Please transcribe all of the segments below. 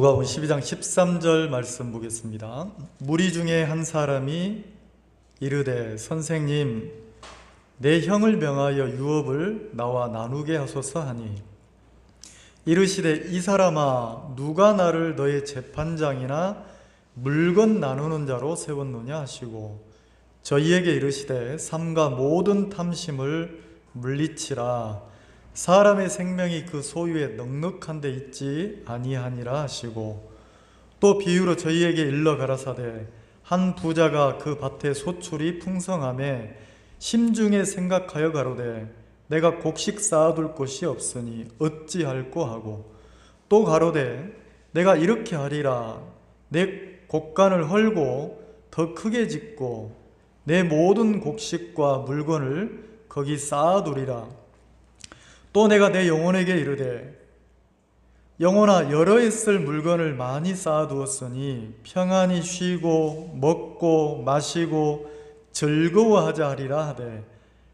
누가복음 12장 13절 말씀 보겠습니다. 무리 중에 한 사람이 이르되 선생님 내 형을 명하여 유업을 나와 나누게 하소서 하니 이르시되 이 사람아 누가 나를 너의 재판장이나 물건 나누는 자로 세웠느냐 하시고 저희에게 이르시되 삼가 모든 탐심을 물리치라 사람의 생명이 그 소유에 넉넉한 데 있지 아니하니라 하시고 또 비유로 저희에게 일러 가라사대 한 부자가 그 밭에 소출이 풍성함에 심중에 생각하여 가로되 내가 곡식 쌓아둘 곳이 없으니 어찌할꼬 하고 또 가로되 내가 이렇게 하리라 내 곡간을 헐고 더 크게 짓고 내 모든 곡식과 물건을 거기 쌓아두리라. 또 내가 내 영혼에게 이르되 영혼아 여러 해 쓸 물건을 많이 쌓아두었으니 평안히 쉬고 먹고 마시고 즐거워하자 하리라 하되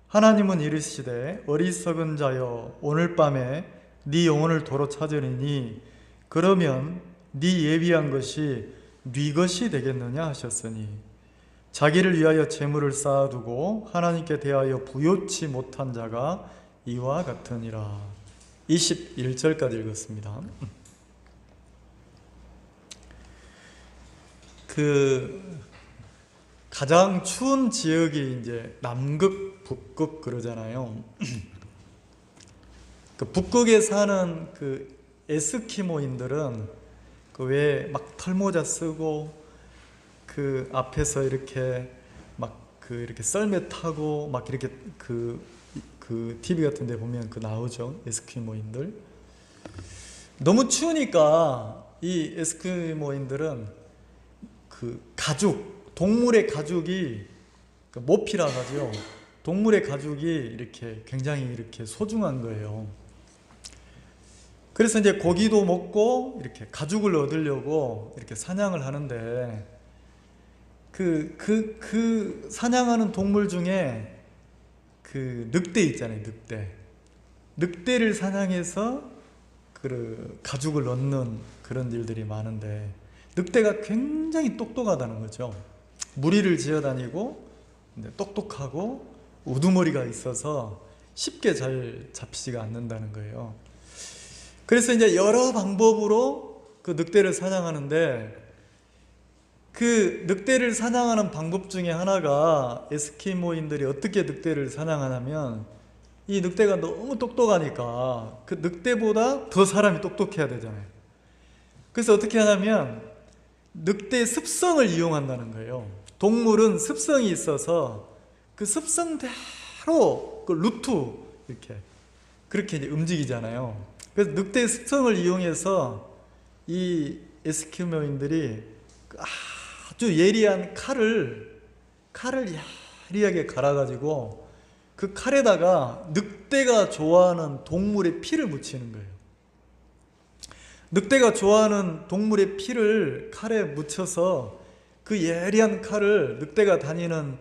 하나님은 이르시되 어리석은 자여 오늘 밤에 네 영혼을 도로 찾으리니 그러면 네 예비한 것이 네 것이 되겠느냐 하셨으니 자기를 위하여 재물을 쌓아두고 하나님께 대하여 부요치 못한 자가 이와 같으니라. 21절까지 읽었습니다. 가장 추운 지역이 이제 남극, 북극 그러잖아요. 북극에 사는 에스키모인들은 왜 막 털모자 쓰고 앞에서 이렇게 이렇게 썰매 타고 막 이렇게 TV 같은 데 보면 나오죠. 에스키모인들. 너무 추우니까 이 에스키모인들은 동물의 가죽이 모피라 하죠. 동물의 가죽이 이렇게 굉장히 이렇게 소중한 거예요. 그래서 이제 고기도 먹고 이렇게 가죽을 얻으려고 이렇게 사냥을 하는데 사냥하는 동물 중에 늑대 있잖아요. 늑대를 사냥해서 가죽을 얻는 그런 일들이 많은데 늑대가 굉장히 똑똑하다는 거죠. 무리를 지어 다니고 똑똑하고 우두머리가 있어서 쉽게 잘 잡히지가 않는다는 거예요. 그래서 이제 여러 방법으로 늑대를 사냥하는데 늑대를 사냥하는 방법 중에 하나가 에스키모인들이 어떻게 늑대를 사냥하냐면 이 늑대가 너무 똑똑하니까 늑대보다 더 사람이 똑똑해야 되잖아요. 그래서 어떻게 하냐면 늑대의 습성을 이용한다는 거예요. 동물은 습성이 있어서 그 습성대로 루트 그렇게 이제 움직이잖아요. 그래서 늑대의 습성을 이용해서 이 에스키모인들이 아주 예리한 칼을 야리하게 갈아가지고 그 칼에다가 늑대가 좋아하는 동물의 피를 묻히는 거예요. 늑대가 좋아하는 동물의 피를 칼에 묻혀서 그 예리한 칼을 늑대가 다니는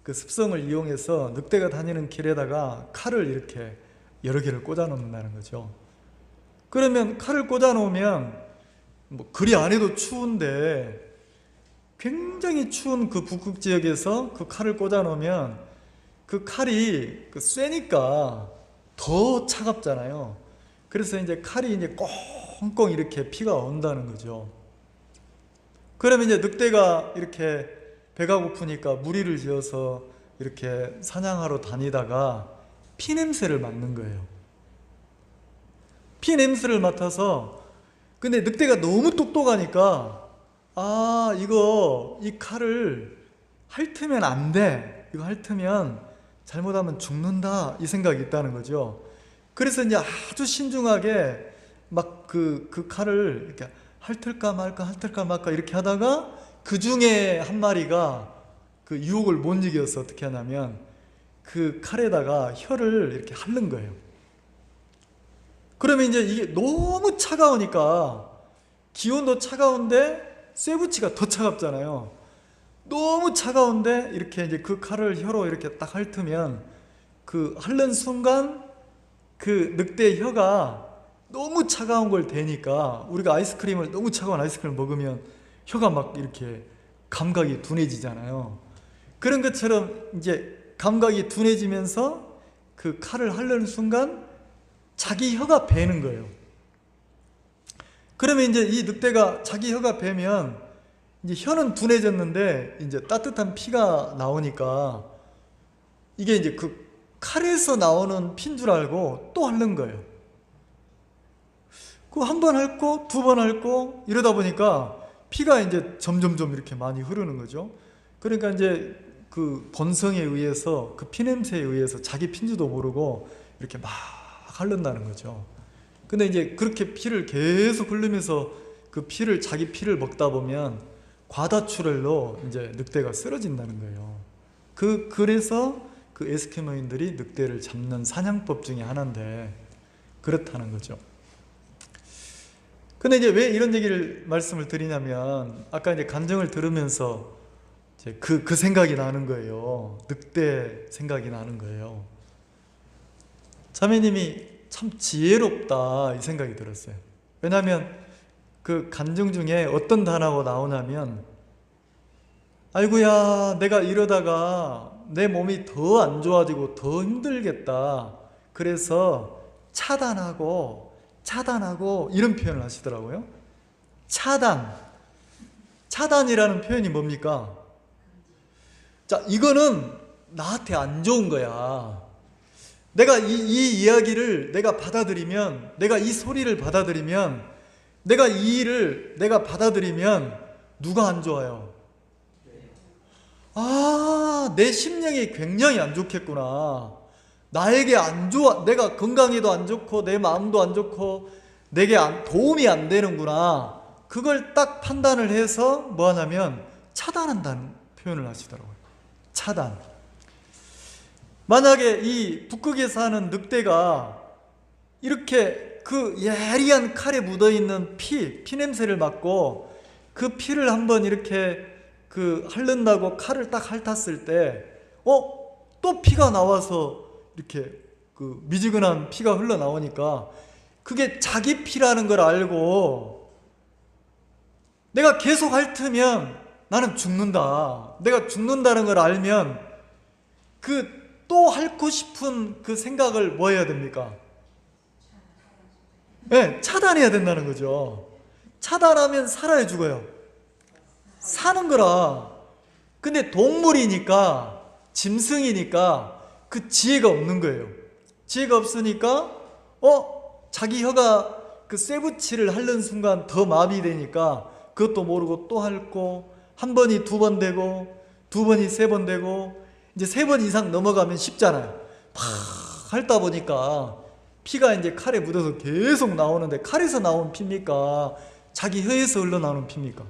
습성을 이용해서 늑대가 다니는 길에다가 칼을 이렇게 여러 개를 꽂아 놓는다는 거죠. 그러면 칼을 꽂아 놓으면 그리 안 해도 추운데 굉장히 추운 북극 지역에서 칼을 꽂아 놓으면 칼이 쇠니까 더 차갑잖아요. 그래서 이제 칼이 이제 꽁꽁 이렇게 피가 온다는 거죠. 그러면 이제 늑대가 이렇게 배가 고프니까 무리를 지어서 이렇게 사냥하러 다니다가 피 냄새를 맡는 거예요. 피 냄새를 맡아서 근데 늑대가 너무 똑똑하니까 이 칼을 핥으면 안 돼. 이거 핥으면 잘못하면 죽는다. 이 생각이 있다는 거죠. 그래서 이제 아주 신중하게 그 칼을 이렇게 핥을까 말까 이렇게 하다가 그 중에 한 마리가 유혹을 못 이겨서 어떻게 하냐면 칼에다가 혀를 이렇게 핥는 거예요. 그러면 이제 이게 너무 차가우니까 기온도 차가운데 쇠붙이가 더 차갑잖아요. 너무 차가운데 이렇게 이제 칼을 혀로 이렇게 딱 핥으면 핥는 순간 늑대의 혀가 너무 차가운 걸 대니까, 우리가 아이스크림을, 너무 차가운 아이스크림을 먹으면 혀가 막 이렇게 감각이 둔해지잖아요. 그런 것처럼 이제 감각이 둔해지면서 그 칼을 하려는 순간 자기 혀가 베는 거예요. 그러면 이제 이 늑대가 자기 혀가 베면 이제 혀는 둔해졌는데 이제 따뜻한 피가 나오니까 이게 이제 그 칼에서 나오는 피인 줄 알고 또 핥는 거예요. 그 한 번 핥고 두 번 핥고 이러다 보니까 피가 이제 점점점 이렇게 많이 흐르는 거죠. 그러니까 이제 그 본성에 의해서, 그 피냄새에 의해서 자기 피인지도 모르고 이렇게 막 핥는다는 거죠. 근데 이제 그렇게 피를 계속 흘리면서 그 피를, 자기 피를 먹다 보면 과다출혈로 이제 늑대가 쓰러진다는 거예요. 그래서 그 에스키모인들이 늑대를 잡는 사냥법 중에 하나인데 그렇다는 거죠. 근데 이제 왜 이런 얘기를 말씀을 드리냐면, 아까 이제 간증을 들으면서 이제 그 생각이 나는 거예요. 늑대 생각이 나는 거예요. 자매님이 참 지혜롭다 이 생각이 들었어요. 왜냐하면 그 간증 중에 어떤 단어가 나오냐면, 아이고야 내가 이러다가 내 몸이 더 안 좋아지고 더 힘들겠다, 그래서 차단하고 이런 표현을 하시더라고요. 차단이라는 표현이 뭡니까? 자, 이거는 나한테 안 좋은 거야. 내가 이 이야기를 내가 받아들이면, 내가 이 소리를 받아들이면, 내가 이 일을 내가 받아들이면 누가 안 좋아요? 아, 내 심령이 굉장히 안 좋겠구나. 나에게 안 좋아, 내가 건강에도 안 좋고 내 마음도 안 좋고 내게 도움이 안 되는구나. 그걸 딱 판단을 해서 뭐 하냐면 차단한다는 표현을 하시더라고요. 차단. 만약에 이 북극에 사는 늑대가 이렇게 그 예리한 칼에 묻어있는 피냄새를 맡고 그 피를 한번 이렇게 그 핥는다고 칼을 딱 핥았을 때 또 피가 나와서 이렇게 그 미지근한 피가 흘러나오니까 그게 자기 피라는 걸 알고 내가 계속 핥으면 나는 죽는다, 내가 죽는다는 걸 알면 그 또 핥고 싶은 그 생각을 뭐 해야 됩니까? 네, 차단해야 된다는 거죠. 차단하면 살아야 죽어요? 사는 거라. 근데 동물이니까, 짐승이니까 그 지혜가 없는 거예요. 지혜가 없으니까 자기 혀가 그 쇠붙이를 핥는 순간 더 마비되니까 그것도 모르고 또 핥고, 한 번이 두 번 되고 두 번이 세 번 되고 이제 세 번 이상 넘어가면 쉽잖아요. 팍 핥다 보니까 피가 이제 칼에 묻어서 계속 나오는데, 칼에서 나온 피입니까? 자기 혀에서 흘러나오는 피입니까?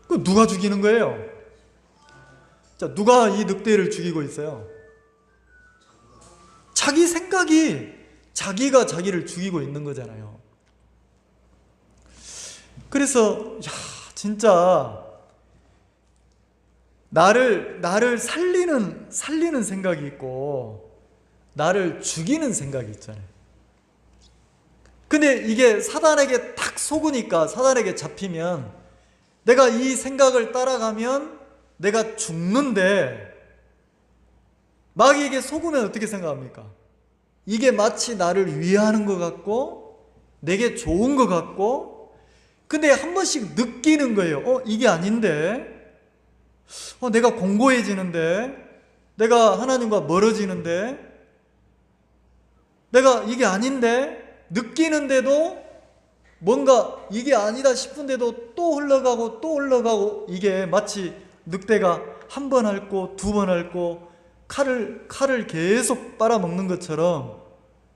그 누가 죽이는 거예요? 자, 누가 이 늑대를 죽이고 있어요? 자기 생각이, 자기가 자기를 죽이고 있는 거잖아요. 그래서 진짜 나를 살리는 생각이 있고 나를 죽이는 생각이 있잖아요. 근데 이게 사단에게 탁 속으니까, 사단에게 잡히면 내가 이 생각을 따라가면 내가 죽는데, 마귀에게 속으면 어떻게 생각합니까? 이게 마치 나를 위하는 것 같고 내게 좋은 것 같고, 근데 한 번씩 느끼는 거예요. 이게 아닌데, 내가 공고해지는데, 내가 하나님과 멀어지는데, 내가 이게 아닌데, 느끼는데도 뭔가 이게 아니다 싶은데도 또 흘러가고 또 흘러가고, 이게 마치 늑대가 한 번 핥고 두 번 핥고 칼을 계속 빨아먹는 것처럼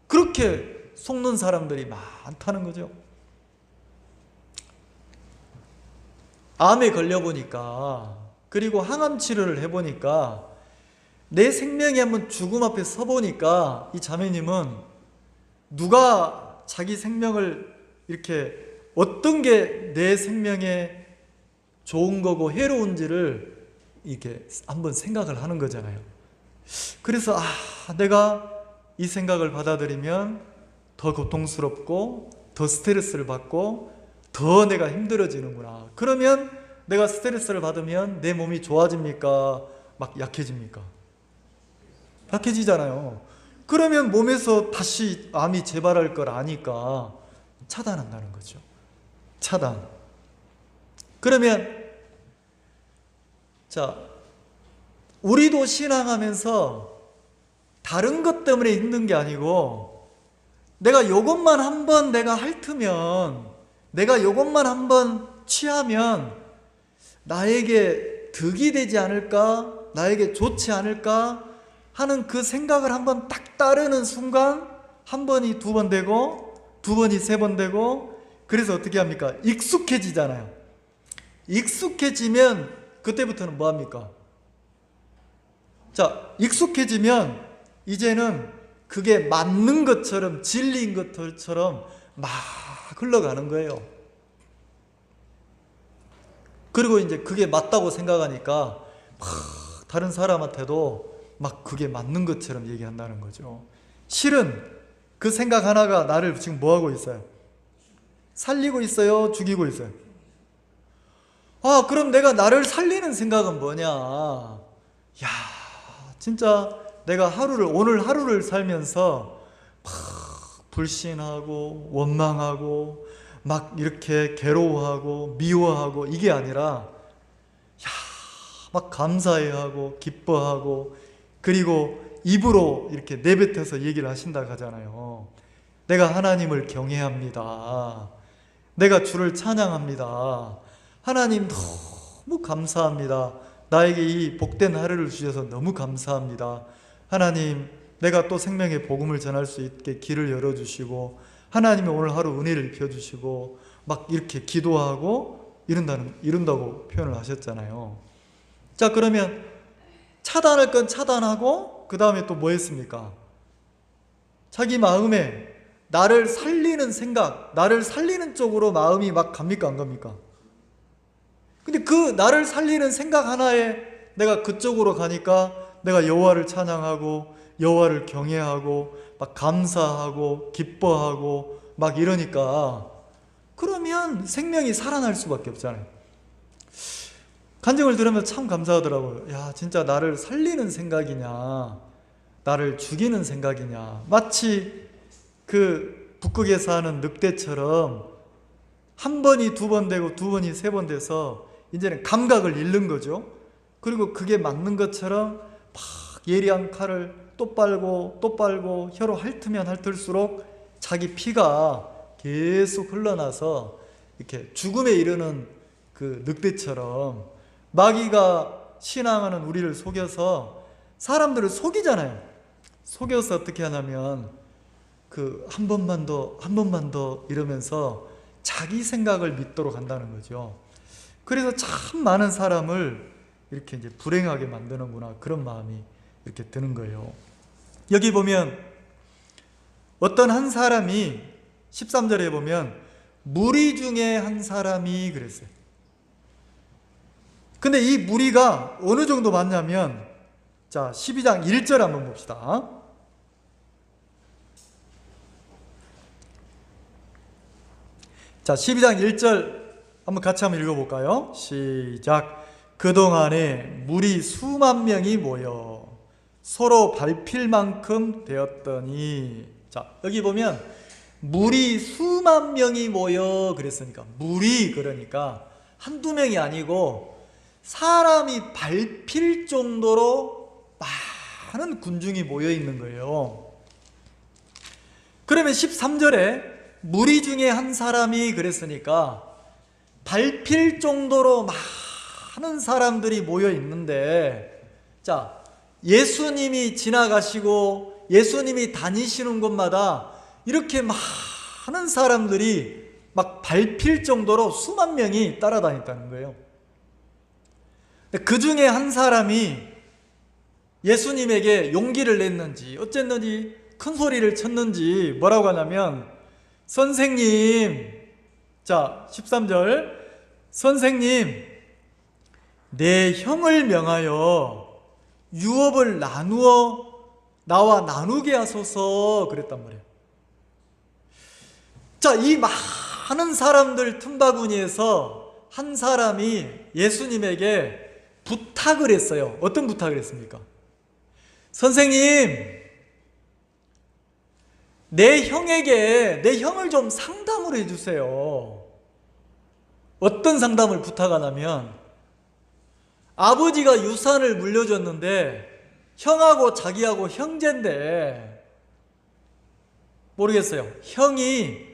그렇게 속는 사람들이 많다는 거죠. 암에 걸려보니까, 그리고 항암 치료를 해보니까, 내 생명이 한번 죽음 앞에 서보니까 이 자매님은 누가 자기 생명을 이렇게, 어떤 게 내 생명에 좋은 거고 해로운지를 이렇게 한번 생각을 하는 거잖아요. 그래서 내가 이 생각을 받아들이면 더 고통스럽고 더 스트레스를 받고 더 내가 힘들어지는구나. 그러면 내가 스트레스를 받으면 내 몸이 좋아집니까? 막 약해집니까? 약해지잖아요. 그러면 몸에서 다시 암이 재발할 걸 아니까 차단한다는 거죠. 차단. 그러면 자, 우리도 신앙하면서 다른 것 때문에 힘든 게 아니고 내가 요것만 한번 내가 핥으면, 내가 요것만 한번 취하면 나에게 득이 되지 않을까? 나에게 좋지 않을까? 하는 그 생각을 한번 딱 따르는 순간 한 번이 두 번 되고 두 번이 세 번 되고, 그래서 어떻게 합니까? 익숙해지잖아요. 익숙해지면 그때부터는 뭐 합니까? 자, 익숙해지면 이제는 그게 맞는 것처럼, 진리인 것처럼 막 흘러가는 거예요. 그리고 이제 그게 맞다고 생각하니까 막 다른 사람한테도 막 그게 맞는 것처럼 얘기한다는 거죠. 실은 그 생각 하나가 나를 지금 뭐 하고 있어요? 살리고 있어요? 죽이고 있어요? 아, 그럼 내가 나를 살리는 생각은 뭐냐? 야, 진짜 내가 오늘 하루를 살면서 막 불신하고 원망하고 막 이렇게 괴로워하고 미워하고 이게 아니라 막 감사해하고 기뻐하고, 그리고 입으로 이렇게 내뱉어서 얘기를 하신다고 하잖아요. 내가 하나님을 경외합니다. 내가 주를 찬양합니다. 하나님 너무 감사합니다. 나에게 이 복된 하루를 주셔서 너무 감사합니다. 하나님, 내가 또 생명의 복음을 전할 수 있게 길을 열어주시고, 하나님이 오늘 하루 은혜를 입혀주시고, 막 이렇게 기도하고 이룬다고 표현을 하셨잖아요. 자, 그러면 차단할 건 차단하고 그 다음에 또 뭐 했습니까? 자기 마음에 나를 살리는 생각, 나를 살리는 쪽으로 마음이 막 갑니까 안 갑니까? 근데 그 나를 살리는 생각 하나에 내가 그쪽으로 가니까 내가 여호와를 찬양하고 여호와를 경외하고 막 감사하고 기뻐하고 막 이러니까, 그러면 생명이 살아날 수밖에 없잖아요. 간증을 들으면 참 감사하더라고요. 야, 진짜 나를 살리는 생각이냐 나를 죽이는 생각이냐. 마치 그 북극에서 하는 늑대처럼 한 번이 두 번 되고 두 번이 세 번 돼서 이제는 감각을 잃는 거죠. 그리고 그게 맞는 것처럼 막 예리한 칼을 또 빨고 또 빨고 혀로 핥으면 핥을수록 자기 피가 계속 흘러나서 이렇게 죽음에 이르는 그 늑대처럼 마귀가 신앙하는 우리를 속여서 사람들을 속이잖아요. 속여서 어떻게 하냐면 그 한 번만 더 이러면서 자기 생각을 믿도록 한다는 거죠. 그래서 참 많은 사람을 이렇게 이제 불행하게 만드는구나, 그런 마음이 이렇게 드는 거예요. 여기 보면 어떤 한 사람이 13절에 보면 무리 중에 한 사람이 그랬어요. 근데 이 무리가 어느 정도 맞냐면, 자, 12장 1절 한번 봅시다. 자, 12장 1절 한번 같이 한번 읽어볼까요? 시작. 그동안에 무리 수만 명이 모여 서로 밟힐 만큼 되었더니, 자, 여기 보면 무리 수만 명이 모여 그랬으니까, 무리 그러니까 한두 명이 아니고 사람이 밟힐 정도로 많은 군중이 모여 있는 거예요. 그러면 13절에 무리 중에 한 사람이 그랬으니까 밟힐 정도로 많은 사람들이 모여 있는데, 자, 예수님이 지나가시고 예수님이 다니시는 곳마다 이렇게 많은 사람들이 막 밟힐 정도로 수만 명이 따라다녔다는 거예요. 그 중에 한 사람이 예수님에게 용기를 냈는지 어쨌는지 큰 소리를 쳤는지 뭐라고 하냐면, 선생님, 자 13절, 선생님, 내 형을 명하여 유업을 나누어 나와 나누게 하소서 그랬단 말이에요. 자, 이 많은 사람들 틈바구니에서 한 사람이 예수님에게 부탁을 했어요. 어떤 부탁을 했습니까? 선생님, 내 형을 좀 상담을 해주세요. 어떤 상담을 부탁하냐면, 아버지가 유산을 물려줬는데 형하고 자기하고 형제인데, 모르겠어요. 형이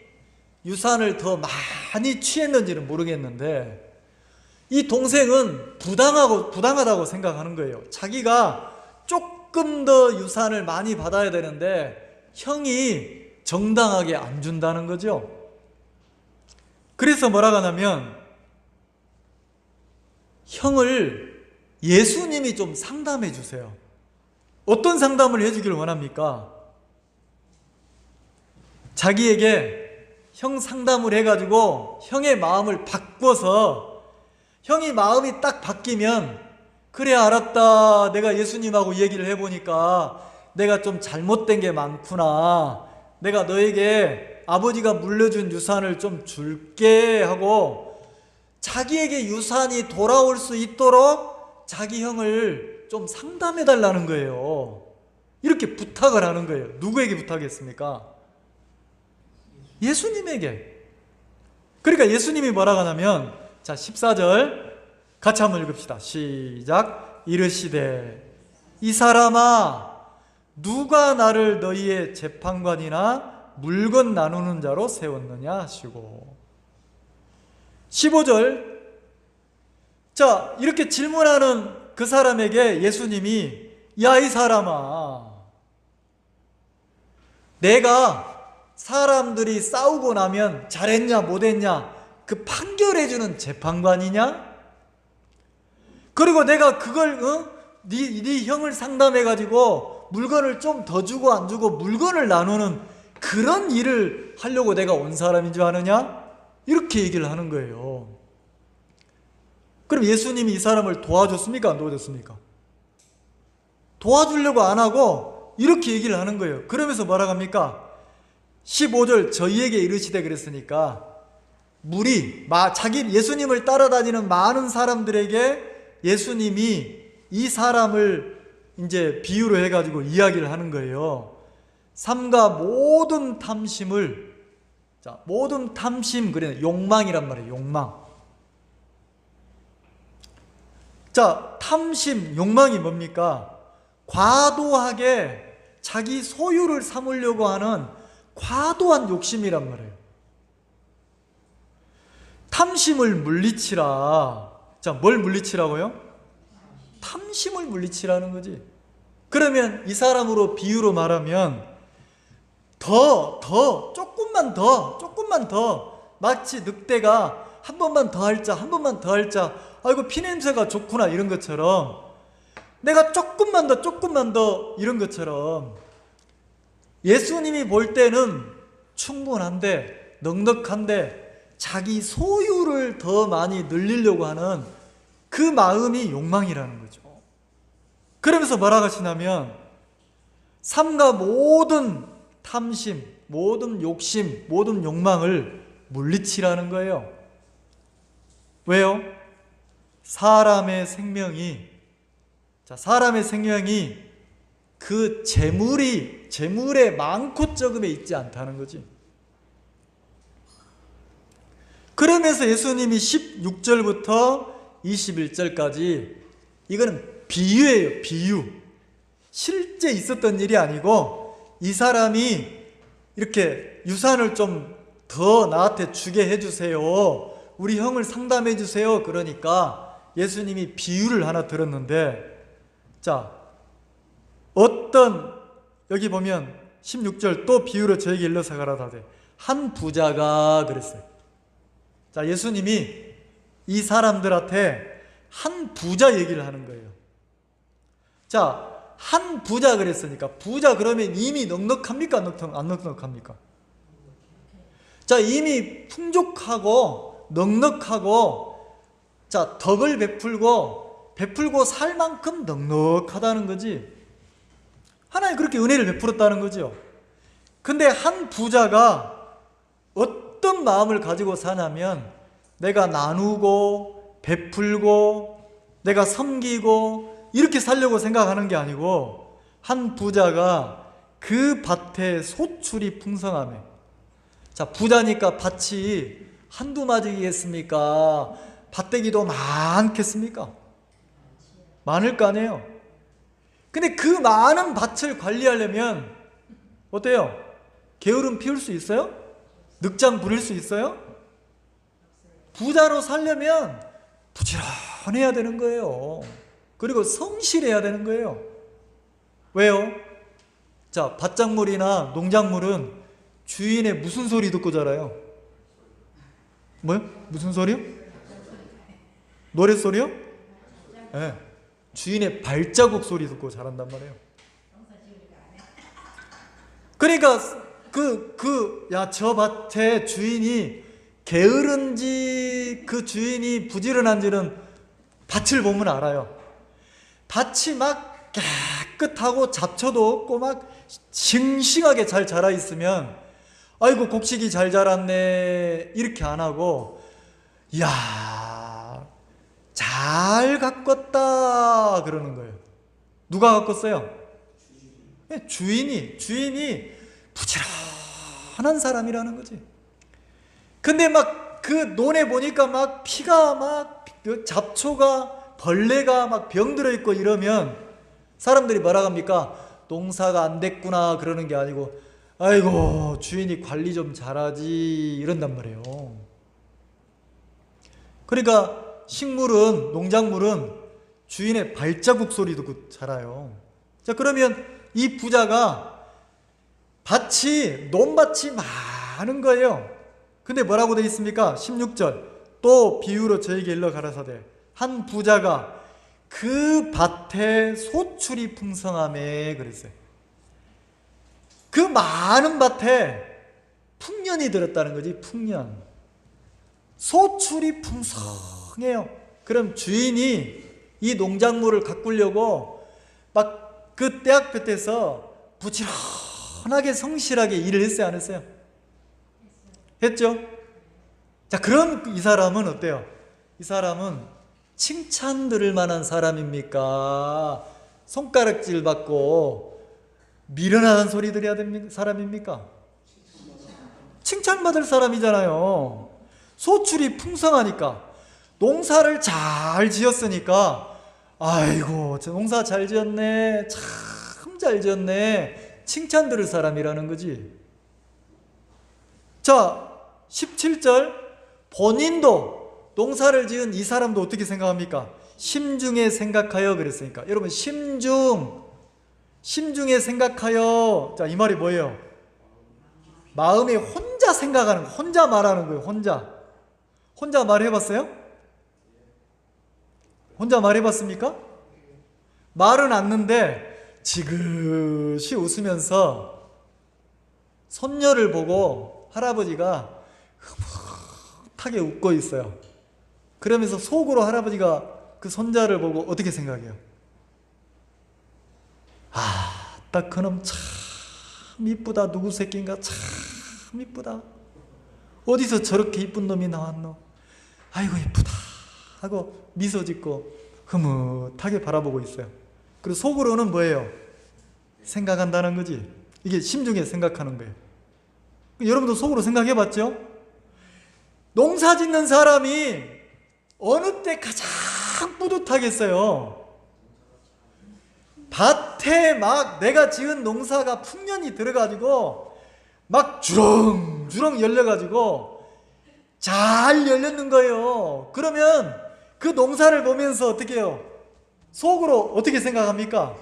유산을 더 많이 취했는지는 모르겠는데, 이 동생은 부당하다고 생각하는 거예요. 자기가 조금 더 유산을 많이 받아야 되는데 형이 정당하게 안 준다는 거죠. 그래서 뭐라고 하냐면, 형을 예수님이 좀 상담해 주세요. 어떤 상담을 해주기를 원합니까? 자기에게 형 상담을 해가지고 형의 마음을 바꿔서, 형이 마음이 딱 바뀌면, 그래 알았다, 내가 예수님하고 얘기를 해보니까 내가 좀 잘못된 게 많구나, 내가 너에게 아버지가 물려준 유산을 좀 줄게 하고 자기에게 유산이 돌아올 수 있도록 자기 형을 좀 상담해 달라는 거예요. 이렇게 부탁을 하는 거예요. 누구에게 부탁했습니까? 예수님에게. 그러니까 예수님이 뭐라고 하냐면, 자, 14절 같이 한번 읽읍시다. 시작. 이르시되 이 사람아, 누가 나를 너희의 재판관이나 물건 나누는 자로 세웠느냐 하시고, 15절, 자, 이렇게 질문하는 그 사람에게 예수님이, 야, 이 사람아, 내가 사람들이 싸우고 나면 잘했냐 못했냐 그 판결해주는 재판관이냐? 그리고 내가 그걸 네 형을 상담해가지고 물건을 좀 더 주고 안 주고 물건을 나누는 그런 일을 하려고 내가 온 사람인 줄 아느냐? 이렇게 얘기를 하는 거예요. 그럼 예수님이 이 사람을 도와줬습니까? 안 도와줬습니까? 도와주려고 안 하고 이렇게 얘기를 하는 거예요. 그러면서 뭐라고 합니까? 15절, 저희에게 이르시되 그랬으니까, 예수님을 따라다니는 많은 사람들에게 예수님이 이 사람을 이제 비유로 해가지고 이야기를 하는 거예요. 삼가 모든 탐심을, 자, 모든 탐심, 그래, 욕망이란 말이에요. 욕망. 자, 탐심, 욕망이 뭡니까? 과도하게 자기 소유를 삼으려고 하는 과도한 욕심이란 말이에요. 탐심을 물리치라. 자, 뭘 물리치라고요? 탐심을 물리치라는 거지. 그러면 이 사람으로 비유로 말하면, 조금만 더, 마치 늑대가 한 번만 더 할자, 아이고 피냄새가 좋구나, 이런 것처럼, 내가 조금만 더 이런 것처럼, 예수님이 볼 때는 충분한데, 넉넉한데, 자기 소유를 더 많이 늘리려고 하는 그 마음이 욕망이라는 거죠. 그러면서 뭐라고 하시냐면, 삼가 모든 탐심, 모든 욕심, 모든 욕망을 물리치라는 거예요. 왜요? 사람의 생명이 그 재물에 많고 적음에 있지 않다는 거지. 그러면서 예수님이 16절부터 21절까지, 이거는 비유예요. 비유. 실제 있었던 일이 아니고, 이 사람이 이렇게 유산을 좀 더 나한테 주게 해주세요, 우리 형을 상담해 주세요, 그러니까 예수님이 비유를 하나 들었는데, 자, 여기 보면 16절, 또 비유로 저에게 일러서 가라사대 한 부자가 그랬어요. 자, 예수님이 이 사람들한테 한 부자 얘기를 하는 거예요. 자, 한 부자 그랬으니까, 부자 그러면 이미 넉넉합니까? 안 넉넉합니까? 자, 이미 풍족하고 넉넉하고, 자, 덕을 베풀고 살 만큼 넉넉하다는 거지. 하나님 그렇게 은혜를 베풀었다는 거죠. 근데 한 부자가 어떤 마음을 가지고 사냐면 내가 나누고 베풀고 내가 섬기고 이렇게 살려고 생각하는 게 아니고 한 부자가 그 밭에 소출이 풍성하며, 자, 부자니까 밭이 한두 마디겠습니까? 밭대기도 많겠습니까? 많을 거 아니에요. 근데 그 많은 밭을 관리하려면 어때요? 게으름 피울 수 있어요? 늑장 부릴 수 있어요? 부자로 살려면 부지런해야 되는 거예요. 그리고 성실해야 되는 거예요. 왜요? 자, 밭작물이나 농작물은 주인의 무슨 소리 듣고 자라요? 뭐요? 무슨 소리요? 노랫소리요? 네. 주인의 발자국 소리 듣고 자란단 말이에요. 그러니까 저 밭에 주인이 게으른지 그 주인이 부지런한지는 밭을 보면 알아요. 밭이 막 깨끗하고 잡초도 없고 막 싱싱하게 잘 자라 있으면 아이고 곡식이 잘 자랐네 이렇게 안 하고, 이야 잘 가꿨다 그러는 거예요. 누가 가꿨어요? 주인이 부지런한 사람이라는 거지. 근데 막 그 논에 보니까 막 피가 막 잡초가 벌레가 막 병들어 있고 이러면 사람들이 뭐라고 합니까? 농사가 안 됐구나 그러는 게 아니고 아이고 주인이 관리 좀 잘하지 이런단 말이에요. 그러니까 식물은, 농작물은 주인의 발자국 소리 듣고 자라요. 자, 그러면 이 부자가 논밭이 많은 거예요. 근데 뭐라고 되어 있습니까? 16절 또 비유로 저에게 일러 가라사대 한 부자가 그 밭에 소출이 풍성하매 그랬어요. 그 많은 밭에 풍년이 들었다는 거지. 풍년. 소출이 풍성해요. 그럼 주인이 이 농작물을 가꾸려고 막 그 떼약볕에서 부지런하게 성실하게 일을 했어요, 안 했어요? 했죠? 자, 그럼 이 사람은 어때요? 이 사람은 칭찬 들을 만한 사람입니까? 손가락질 받고 미련하다는 소리 들어야 되는 사람입니까? 칭찬받을 사람이잖아요. 소출이 풍성하니까, 농사를 잘 지었으니까 아이고 저 농사 잘 지었네, 참 잘 지었네, 칭찬 들을 사람이라는 거지. 자, 17절 본인도 농사를 지은 이 사람도 어떻게 생각합니까? 심중에 생각하여 그랬으니까. 여러분 심중에 생각하여, 자, 이 말이 뭐예요? 마음에 혼자 생각하는 거, 혼자 말하는 거예요. 혼자 말해봤어요? 혼자 말해봤습니까? 말은 않는데 지그시 웃으면서 손녀를 보고 할아버지가 흐뭇하게 웃고 있어요. 그러면서 속으로 할아버지가 그 손자를 보고 어떻게 생각해요? 아, 딱 그놈 참 이쁘다. 누구 새끼인가 참 이쁘다. 어디서 저렇게 이쁜 놈이 나왔노? 아이고 이쁘다 하고 미소 짓고 흐뭇하게 바라보고 있어요. 그리고 속으로는 뭐예요? 생각한다는 거지. 이게 심중에 생각하는 거예요. 여러분도 속으로 생각해봤죠? 농사 짓는 사람이 어느 때 가장 뿌듯하겠어요? 밭에 막 내가 지은 농사가 풍년이 들어가지고 막 주렁주렁 열려가지고 잘 열렸는 거예요. 그러면 그 농사를 보면서 어떻게 해요? 속으로 어떻게 생각합니까?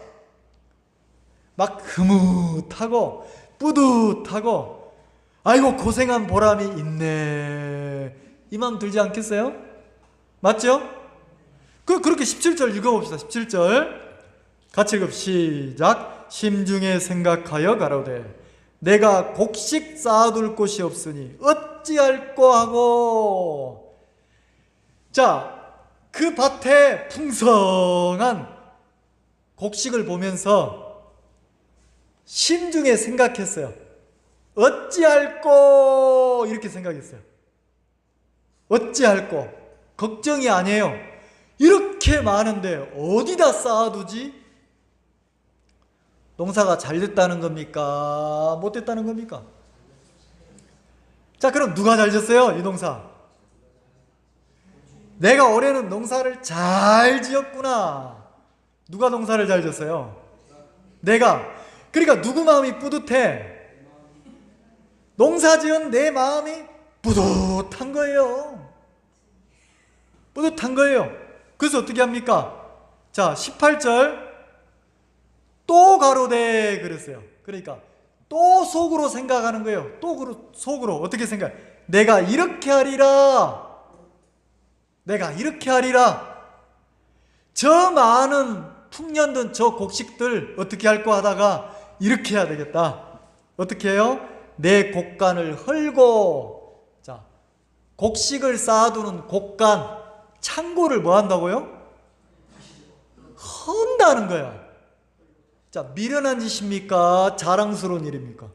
막 흐뭇하고 뿌듯하고 아이고 고생한 보람이 있네, 이 마음 들지 않겠어요? 맞죠? 그렇게 17절 읽어봅시다. 17절 같이 읽읍 시작. 심중에 생각하여 가로되 내가 곡식 쌓아둘 곳이 없으니 어찌할꼬 하고. 자, 그 밭에 풍성한 곡식을 보면서 심중에 생각했어요. 어찌할꼬 이렇게 생각했어요. 어찌할꼬. 걱정이 아니에요. 이렇게 많은데 어디다 쌓아두지? 농사가 잘 됐다는 겁니까? 못 됐다는 겁니까? 자, 그럼 누가 잘 졌어요? 이 농사. 내가 올해는 농사를 잘 지었구나. 누가 농사를 잘 졌어요? 내가. 그러니까 누구 마음이 뿌듯해? 농사 지은 내 마음이 뿌듯한 거예요. 뿌듯한 거예요. 그래서 어떻게 합니까? 자, 18절 또 가로되 그랬어요. 그러니까 또 속으로 생각하는 거예요. 또 속으로 어떻게 생각해? 내가 이렇게 하리라. 내가 이렇게 하리라. 저 많은 풍년든 저 곡식들 어떻게 할 거 하다가 이렇게 해야 되겠다. 어떻게 해요? 내 곡간을 헐고. 자, 곡식을 쌓아두는 곡간, 창고를 뭐 한다고요? 헌다는 거야. 자, 미련한 짓입니까? 자랑스러운 일입니까?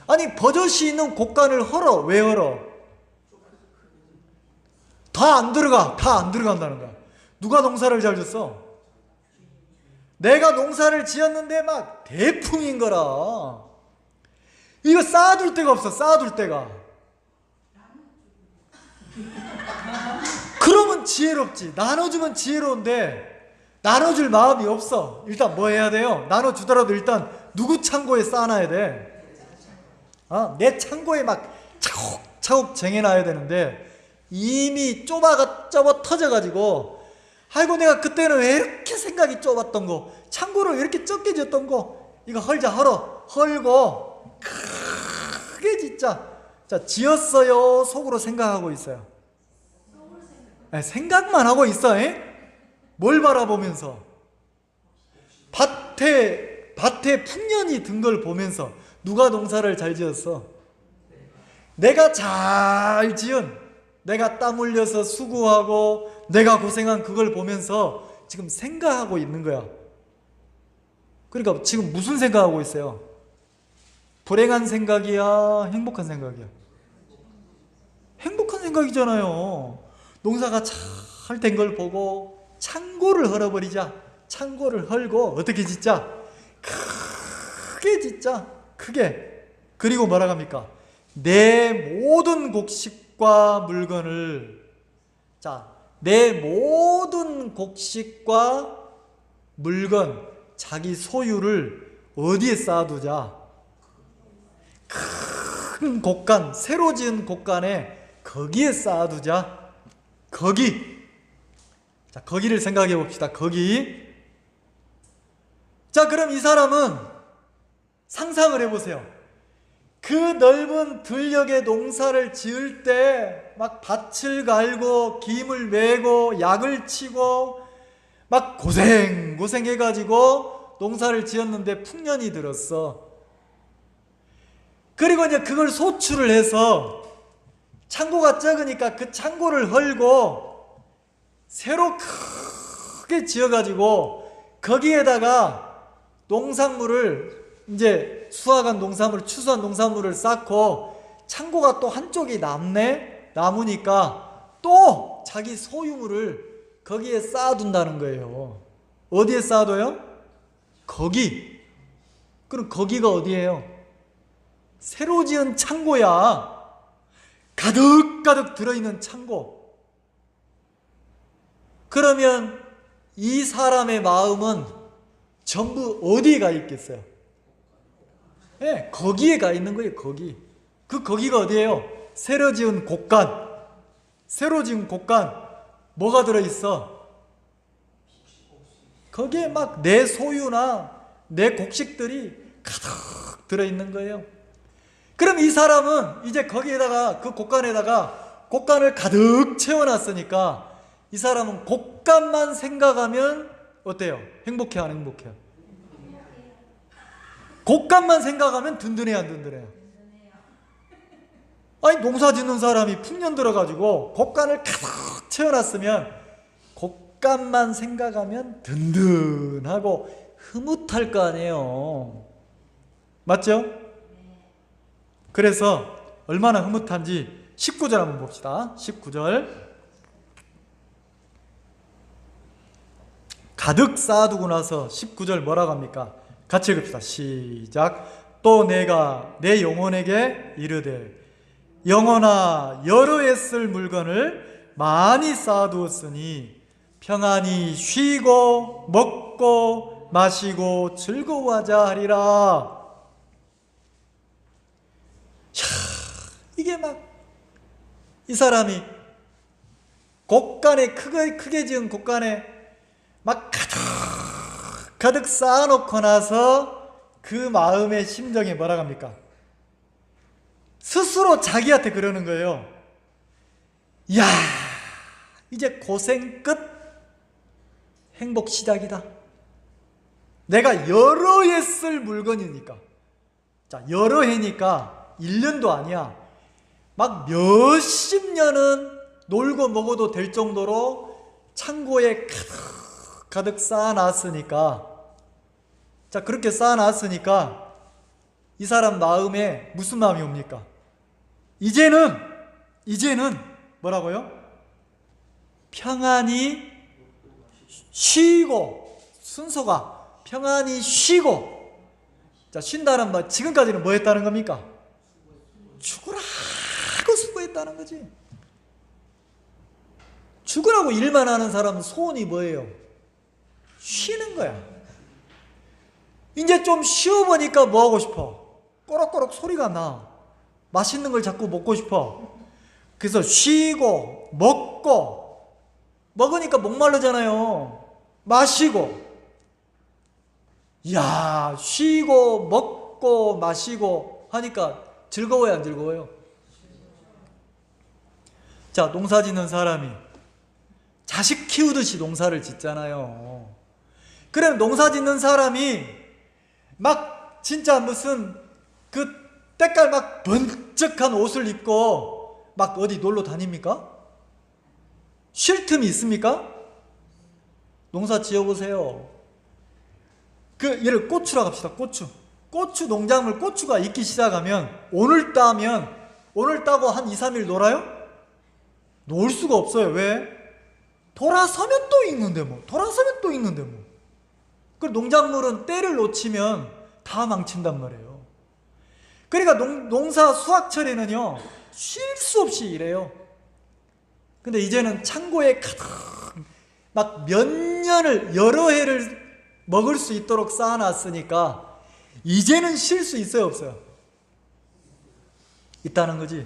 아니, 버젓이 있는 곡간을 헐어. 왜 헐어? 다 안 들어간다는 거야. 누가 농사를 잘 졌어? 내가 농사를 지었는데 막 대풍인 거라. 이거 쌓아둘 데가 없어. 쌓아둘 데가. 그러면 지혜롭지. 나눠주면 지혜로운데 나눠줄 마음이 없어. 일단 뭐 해야 돼요? 나눠주더라도 일단 누구 창고에 쌓아놔야 돼? 내 창고에 막 차곡차곡 쟁여놔야 되는데 이미 좁아 터져가지고, 아이고 내가 그때는 왜 이렇게 생각이 좁았던 거, 창고를 왜 이렇게 적게 지었던 거, 이거 헐고 크게 짓자. 자, 지었어요? 속으로 생각하고 있어요? 생각만 하고 있어. 뭘 바라보면서? 밭에 풍년이 든 걸 보면서. 누가 농사를 잘 지었어? 내가 잘 지은, 내가 땀 흘려서 수고하고 내가 고생한 그걸 보면서 지금 생각하고 있는 거야. 그러니까 지금 무슨 생각하고 있어요? 불행한 생각이야? 행복한 생각이야? 행복한 생각이잖아요. 농사가 잘 된 걸 보고 창고를 헐어버리자. 창고를 헐고 어떻게 짓자? 크게 짓자. 크게. 그리고 뭐라고 합니까? 내 모든 곡식과 물건을, 자, 내 모든 곡식과 물건, 자기 소유를 어디에 쌓아두자? 큰 곡간, 새로 지은 곡간에 거기에 쌓아두자. 거기. 자, 거기를 생각해 봅시다. 거기. 자, 그럼 이 사람은 상상을 해보세요. 그 넓은 들녘에 농사를 지을 때 막 밭을 갈고 김을 메고 약을 치고 막 고생해가지고 농사를 지었는데 풍년이 들었어. 그리고 이제 그걸 소출을 해서 창고가 적으니까 그 창고를 헐고 새로 크게 지어가지고 거기에다가 농산물을, 이제 수확한 농산물, 추수한 농산물을 쌓고 창고가 또 한쪽이 남으니까 또 자기 소유물을 거기에 쌓아둔다는 거예요. 어디에 쌓아둬요? 거기. 그럼 거기가 어디예요? 새로 지은 창고야. 가득가득 들어있는 창고. 그러면 이 사람의 마음은 전부 어디에 가 있겠어요? 네, 거기에 가 있는 거예요. 거기가 어디예요? 새로 지은 곡간. 새로 지은 곡간. 뭐가 들어있어? 거기에 막 내 소유나 내 곡식들이 가득 들어있는 거예요. 그럼 이 사람은 이제 거기에다가, 그 곡간에다가 곡간을 가득 채워놨으니까 이 사람은 곡간만 생각하면 어때요? 행복해요, 안 행복해요? 곡간만 생각하면 든든해요, 안 든든해요? 아니, 농사 짓는 사람이 풍년 들어가지고 곡간을 가득 채워놨으면 곡간만 생각하면 든든하고 흐뭇할 거 아니에요. 맞죠? 그래서 얼마나 흐뭇한지 19절 한번 봅시다. 19절. 가득 쌓아두고 나서 19절 뭐라고 합니까? 같이 읽읍시다. 시작. 또 내가 내 영혼에게 이르되 영혼아 여러 해 쓸 물건을 많이 쌓아두었으니 평안히 쉬고 먹고 마시고 즐거워하자 하리라. 이게 막 이 사람이 곳간에 크게 지은 곳간에 막 가득 쌓아놓고 나서 그 마음의 심정이 뭐라고 합니까? 스스로 자기한테 그러는 거예요. 야, 이제 고생 끝, 행복 시작이다. 내가 여러 해 쓸 물건이니까. 자, 여러 해니까 1년도 아니야. 막 몇십 년은 놀고 먹어도 될 정도로 창고에 가득 쌓아놨으니까, 자, 그렇게 쌓아놨으니까 이 사람 마음에 무슨 마음이 옵니까? 이제는 뭐라고요? 평안히 쉬고, 순서가 평안히 쉬고. 자, 쉰다는 말, 지금까지는 뭐 했다는 겁니까? 죽으라고 수고했다는 거지. 죽으라고 일만 하는 사람은 소원이 뭐예요? 쉬는 거야. 이제 좀 쉬어보니까 뭐 하고 싶어? 꼬락꼬락 소리가 나. 맛있는 걸 자꾸 먹고 싶어. 그래서 쉬고 먹고, 먹으니까 목마르잖아요. 마시고. 야, 쉬고 먹고 마시고 하니까 즐거워요, 안 즐거워요? 자, 농사 짓는 사람이 자식 키우듯이 농사를 짓잖아요. 그럼 농사 짓는 사람이 막 진짜 무슨 그 때깔 막 번쩍한 옷을 입고 막 어디 놀러 다닙니까? 쉴 틈이 있습니까? 농사 지어보세요. 그 예를 고추라고 합시다. 고추 농작물, 고추가 익기 시작하면 오늘 따고 한 2, 3일 놀아요? 놀 수가 없어요. 왜? 돌아서면 또 익는데 뭐. 그 농작물은 때를 놓치면 다 망친단 말이에요. 그러니까 농사 수확철에는요, 쉴 수 없이 일해요. 근데 이제는 창고에 가득 막 몇 년을, 여러 해를 먹을 수 있도록 쌓아놨으니까 이제는 쉴 수 있어요, 없어요? 있다는 거지.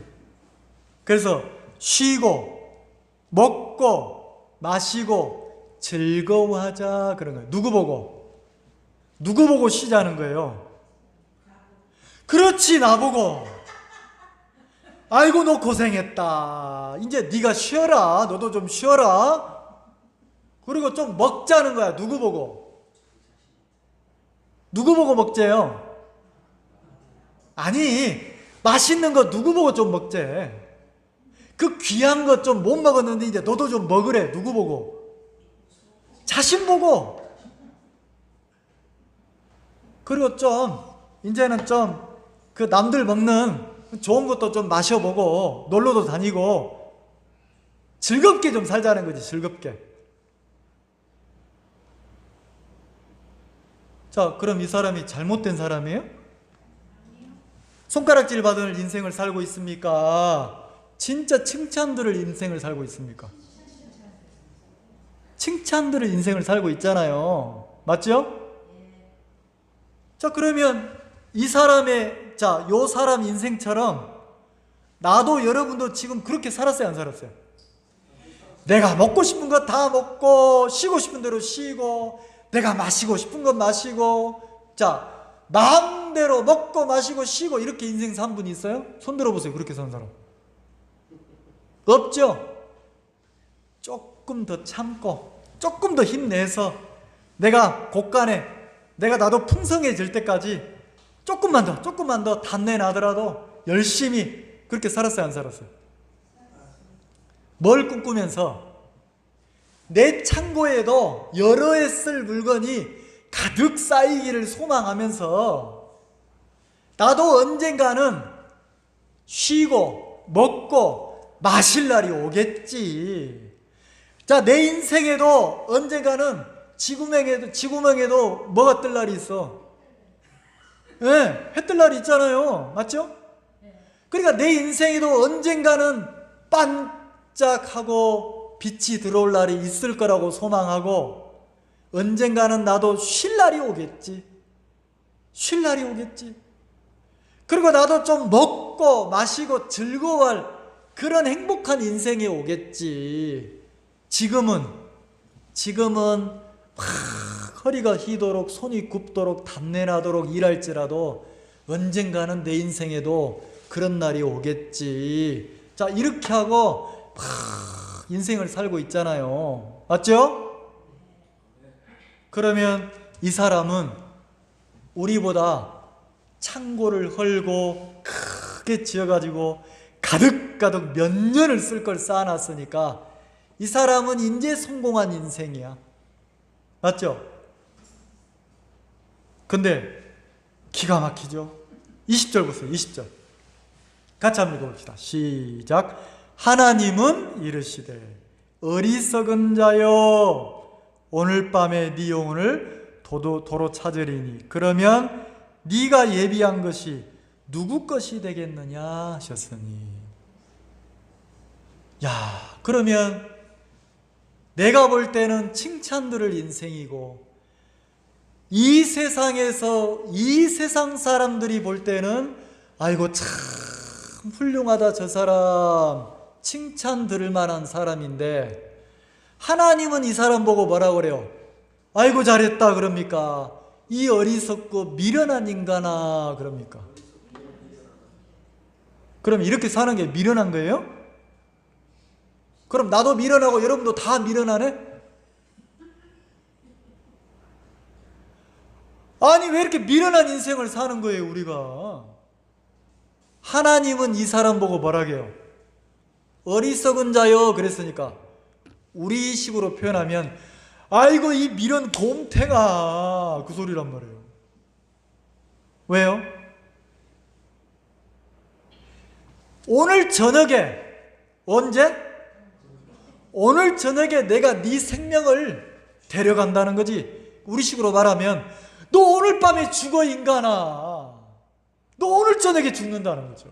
그래서 쉬고 먹고 마시고 즐거워하자 그런 거예요. 누구 보고 쉬자는 거예요? 그렇지, 나보고. 아이고 너 고생했다. 이제 네가 쉬어라. 너도 좀 쉬어라. 그리고 좀 먹자는 거야. 누구 보고 먹재요? 아니, 맛있는 거 누구 보고 좀 먹재? 그 귀한 거 좀 못 먹었는데 이제 너도 좀 먹으래. 누구 보고? 자신 보고. 그리고 좀 이제는 좀 그 남들 먹는 좋은 것도 좀 마셔보고 놀러도 다니고 즐겁게 좀 살자는 거지. 즐겁게. 자, 그럼 이 사람이 잘못된 사람이에요? 손가락질 받을 인생을 살고 있습니까? 진짜 칭찬들을 인생을 살고 있습니까? 칭찬들을 인생을 살고 있잖아요. 맞죠? 자, 그러면 이 사람의, 자, 요 사람 인생처럼 나도 여러분도 지금 그렇게 살았어요, 안 살았어요? 내가 먹고 싶은 거 다 먹고 쉬고 싶은 대로 쉬고 내가 마시고 싶은 건 마시고, 자, 마음대로 먹고 마시고 쉬고 이렇게 인생 산 분이 있어요? 손 들어보세요. 그렇게 사는 사람 없죠? 조금 더 참고 조금 더 힘내서 내가 곳간에 내가 나도 풍성해질 때까지 조금만 더 단내 나더라도 열심히 그렇게 살았어요, 안 살았어요? 뭘 꿈꾸면서 내 창고에도 여러 해 쓸 물건이 가득 쌓이기를 소망하면서 나도 언젠가는 쉬고 먹고 마실 날이 오겠지. 자, 내 인생에도 언젠가는 지구명에도 뭐가 뜰 날이 있어. 네, 해 뜰 날이 있잖아요. 맞죠? 그러니까 내 인생에도 언젠가는 반짝하고 빛이 들어올 날이 있을 거라고 소망하고, 언젠가는 나도 쉴 날이 오겠지. 쉴 날이 오겠지. 그리고 나도 좀 먹고 마시고 즐거워할 그런 행복한 인생이 오겠지. 지금은 허리가 휘도록 손이 굽도록 담내나도록 일할지라도 언젠가는 내 인생에도 그런 날이 오겠지. 자, 이렇게 하고 인생을 살고 있잖아요. 맞죠? 그러면 이 사람은 우리보다 창고를 헐고 크게 지어가지고 가득가득 몇 년을 쓸 걸 쌓아놨으니까 이 사람은 이제 성공한 인생이야. 맞죠? 근데 기가 막히죠? 20절 보세요. 20절 같이 한번 읽어봅시다. 시작. 하나님은 이르시되 어리석은 자여 오늘 밤에 네 영혼을 도로 찾으리니 그러면 네가 예비한 것이 누구 것이 되겠느냐 하셨으니. 야, 그러면 내가 볼 때는 칭찬 들을 인생이고, 이 세상에서 이 세상 사람들이 볼 때는 아이고 참 훌륭하다 저 사람, 칭찬 들을 만한 사람인데, 하나님은 이 사람 보고 뭐라고 그래요? 아이고 잘했다 그럽니까? 이 어리석고 미련한 인간아 그럽니까? 그럼 이렇게 사는 게 미련한 거예요? 그럼 나도 미련하고 여러분도 다 미련하네? 아니 왜 이렇게 미련한 인생을 사는 거예요 우리가? 하나님은 이 사람 보고 뭐라게요? 어리석은 자여 그랬으니까 우리식으로 표현하면 아이고 이 미련 곰탱아 그 소리란 말이에요. 왜요? 오늘 저녁에, 언제? 오늘 저녁에 내가 네 생명을 데려간다는 거지. 우리식으로 말하면 너 오늘 밤에 죽어 인간아. 너 오늘 저녁에 죽는다는 거죠.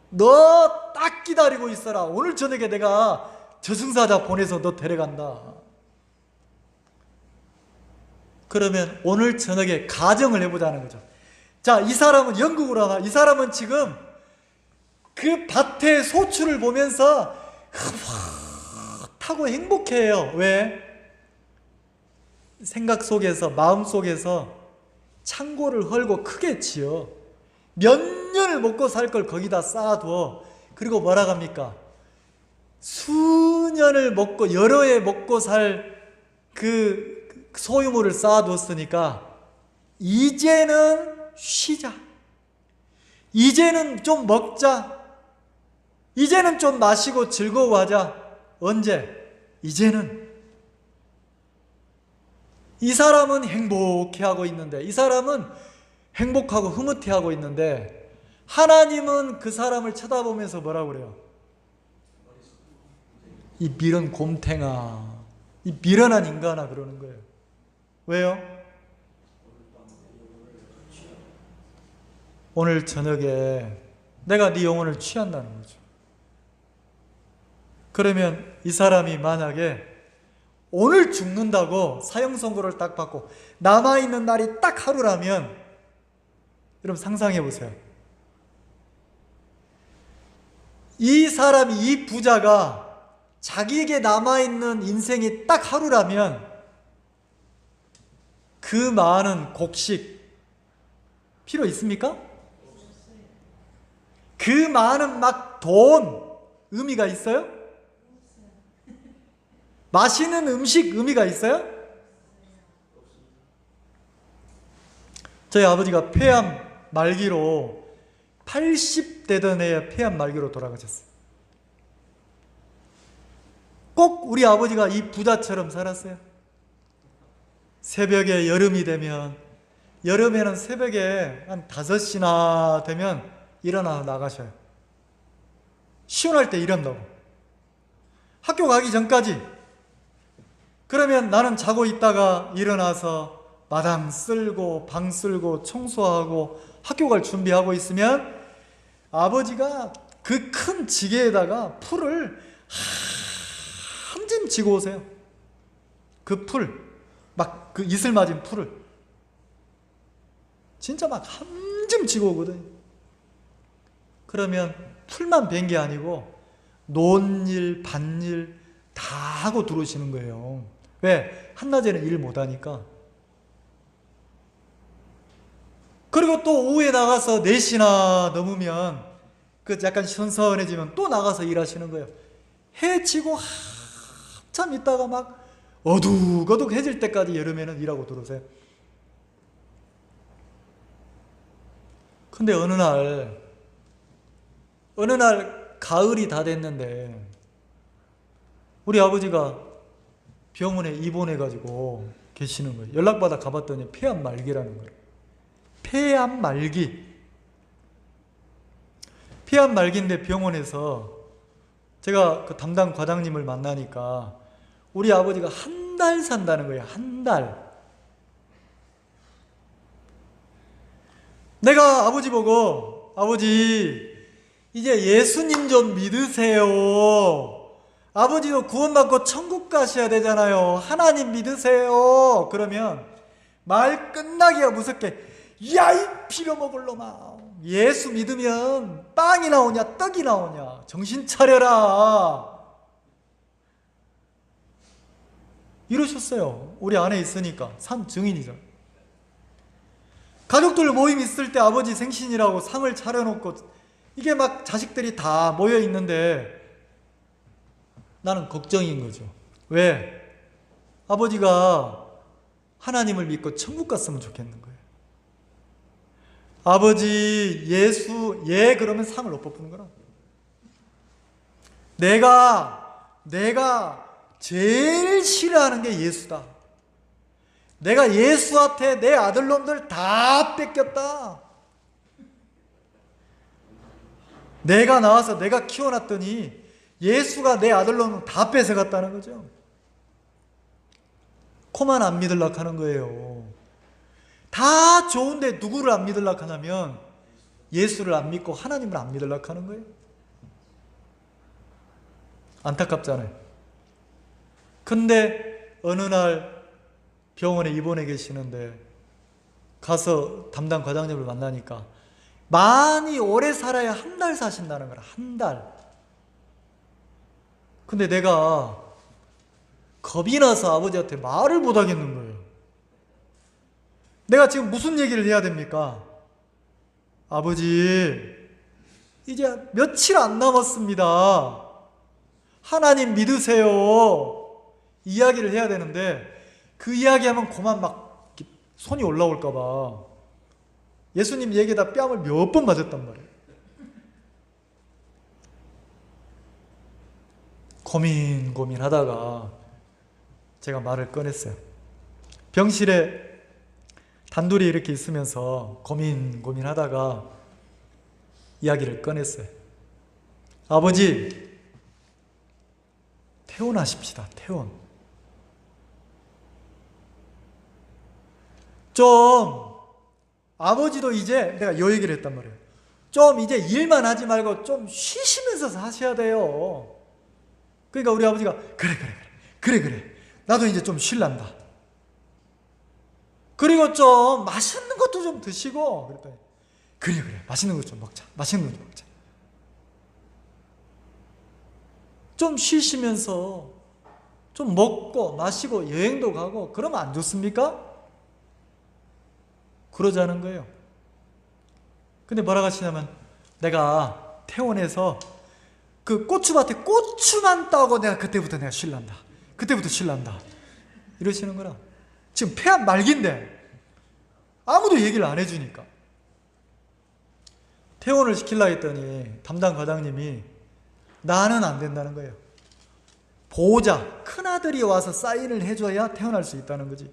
너 딱 기다리고 있어라. 오늘 저녁에 내가 저승사자 보내서 너 데려간다. 그러면 오늘 저녁에 가정을 해보자는 거죠. 자, 이 사람은 영국으로 하나. 이 사람은 지금 그 밭의 소출을 보면서 흐뭇하고 행복해요. 왜? 생각 속에서, 마음 속에서 창고를 헐고 크게 지어 몇 년을 먹고 살 걸 거기다 쌓아두어. 그리고 뭐라 합니까? 수년을 먹고 여러 해 먹고 살 그 소유물을 쌓아두었으니까 이제는 쉬자. 이제는 좀 먹자. 이제는 좀 마시고 즐거워하자. 언제? 이제는. 이 사람은 행복해하고 있는데, 이 사람은 행복하고 흐뭇해하고 있는데, 하나님은 그 사람을 쳐다보면서 뭐라고 그래요? 이 미련 곰탱아, 이 미련한 인간아 그러는 거예요. 왜요? 오늘 저녁에 내가 네 영혼을 취한다는 거죠. 그러면 이 사람이 만약에 오늘 죽는다고 사형 선고를 딱 받고 남아있는 날이 딱 하루라면, 여러분 상상해 보세요. 이 사람이, 이 부자가 자기에게 남아있는 인생이 딱 하루라면 그 많은 곡식 필요 있습니까? 그 많은 막 돈 의미가 있어요? 맛있는 음식 의미가 있어요? 저희 아버지가 폐암 말기로 80되던 해에 폐암 말기로 돌아가셨어요. 꼭 우리 아버지가 이 부자처럼 살았어요. 새벽에 여름이 되면 여름에는 새벽에 한 5시나 되면 일어나 나가셔요. 시원할 때 일한다고. 학교 가기 전까지. 그러면 나는 자고 있다가 일어나서 마당 쓸고 방 쓸고 청소하고 학교 갈 준비하고 있으면 아버지가 그 큰 지게에다가 풀을 한 짐 지고 오세요. 그 풀, 막 그 이슬 맞은 풀을 진짜 막 한 짐 지고 오거든. 그러면 풀만 벤 게 아니고 논일, 밭일 다 하고 들어오시는 거예요. 왜? 한낮에는 일 못하니까. 그리고 또 오후에 나가서 4시나 넘으면 그 약간 선선해지면 또 나가서 일하시는 거예요. 해 지고 한참 있다가 막 어둑어둑해질 때까지 여름에는 일하고 들어오세요. 근데 어느 날 가을이 다 됐는데 우리 아버지가 병원에 입원해가지고 계시는 거예요. 연락받아 가봤더니 폐암 말기라는 거예요. 폐암 말기. 폐암 말기인데 병원에서 제가 그 담당 과장님을 만나니까 우리 아버지가 한 달 산다는 거예요. 한 달. 내가 아버지 보고 아버지 이제 예수님 좀 믿으세요. 아버지도 구원받고 천국 가셔야 되잖아요. 하나님 믿으세요. 그러면 말 끝나기가 무섭게 야 이 빌어먹을 놈아, 예수 믿으면 빵이 나오냐 떡이 나오냐, 정신 차려라, 이러셨어요. 우리 안에 있으니까 산 증인이죠. 가족들 모임 있을 때 아버지 생신이라고 상을 차려놓고 이게 막 자식들이 다 모여 있는데 나는 걱정인 거죠. 왜? 아버지가 하나님을 믿고 천국 갔으면 좋겠는 거예요. 아버지 예수 예 그러면 상을 못 뽑는 거라. 내가 제일 싫어하는 게 예수다. 내가 예수한테 내 아들놈들 다 뺏겼다. 내가 나와서 내가 키워놨더니 예수가 내 아들놈을 다 뺏어갔다는 거죠. 코만 안 믿으려고 하는 거예요. 다 좋은데 누구를 안 믿으려고 하냐면 예수를 안 믿고 하나님을 안 믿으려고 하는 거예요. 안타깝잖아요. 근데 어느 날 병원에 입원해 계시는데 가서 담당 과장님을 만나니까 많이 오래 살아야 한 달 사신다는 거라. 한 달. 근데 내가 겁이 나서 아버지한테 말을 못 하겠는 거예요. 내가 지금 무슨 얘기를 해야 됩니까? 아버지 이제 며칠 안 남았습니다. 하나님 믿으세요. 이야기를 해야 되는데 그 이야기하면 그만 막 손이 올라올까 봐 예수님 얘기에다 뺨을 몇 번 맞았단 말이에요. 고민하다가 제가 말을 꺼냈어요. 병실에 단둘이 이렇게 있으면서 고민하다가 이야기를 꺼냈어요. 아버지 퇴원하십시다. 퇴원. 좀 아버지도 이제 내가 요 얘기를 했단 말이에요. 좀 이제 일만 하지 말고 좀 쉬시면서 사셔야 돼요. 그러니까 우리 아버지가 그래 나도 이제 좀 쉴란다. 그리고 좀 맛있는 것도 좀 드시고 그랬더니 그래 맛있는 것 좀 먹자. 좀 쉬시면서 좀 먹고 마시고 여행도 가고 그러면 안 좋습니까? 그러자는 거예요. 근데 뭐라고 하시냐면 내가 퇴원해서 그 고추밭에 고추만 따고 그때부터 내가 쉴란다. 이러시는 거라. 지금 폐암 말기인데 아무도 얘기를 안 해주니까 퇴원을 시키려고 했더니 담당 과장님이 나는 안 된다는 거예요. 보호자, 큰아들이 와서 사인을 해줘야 퇴원할 수 있다는 거지.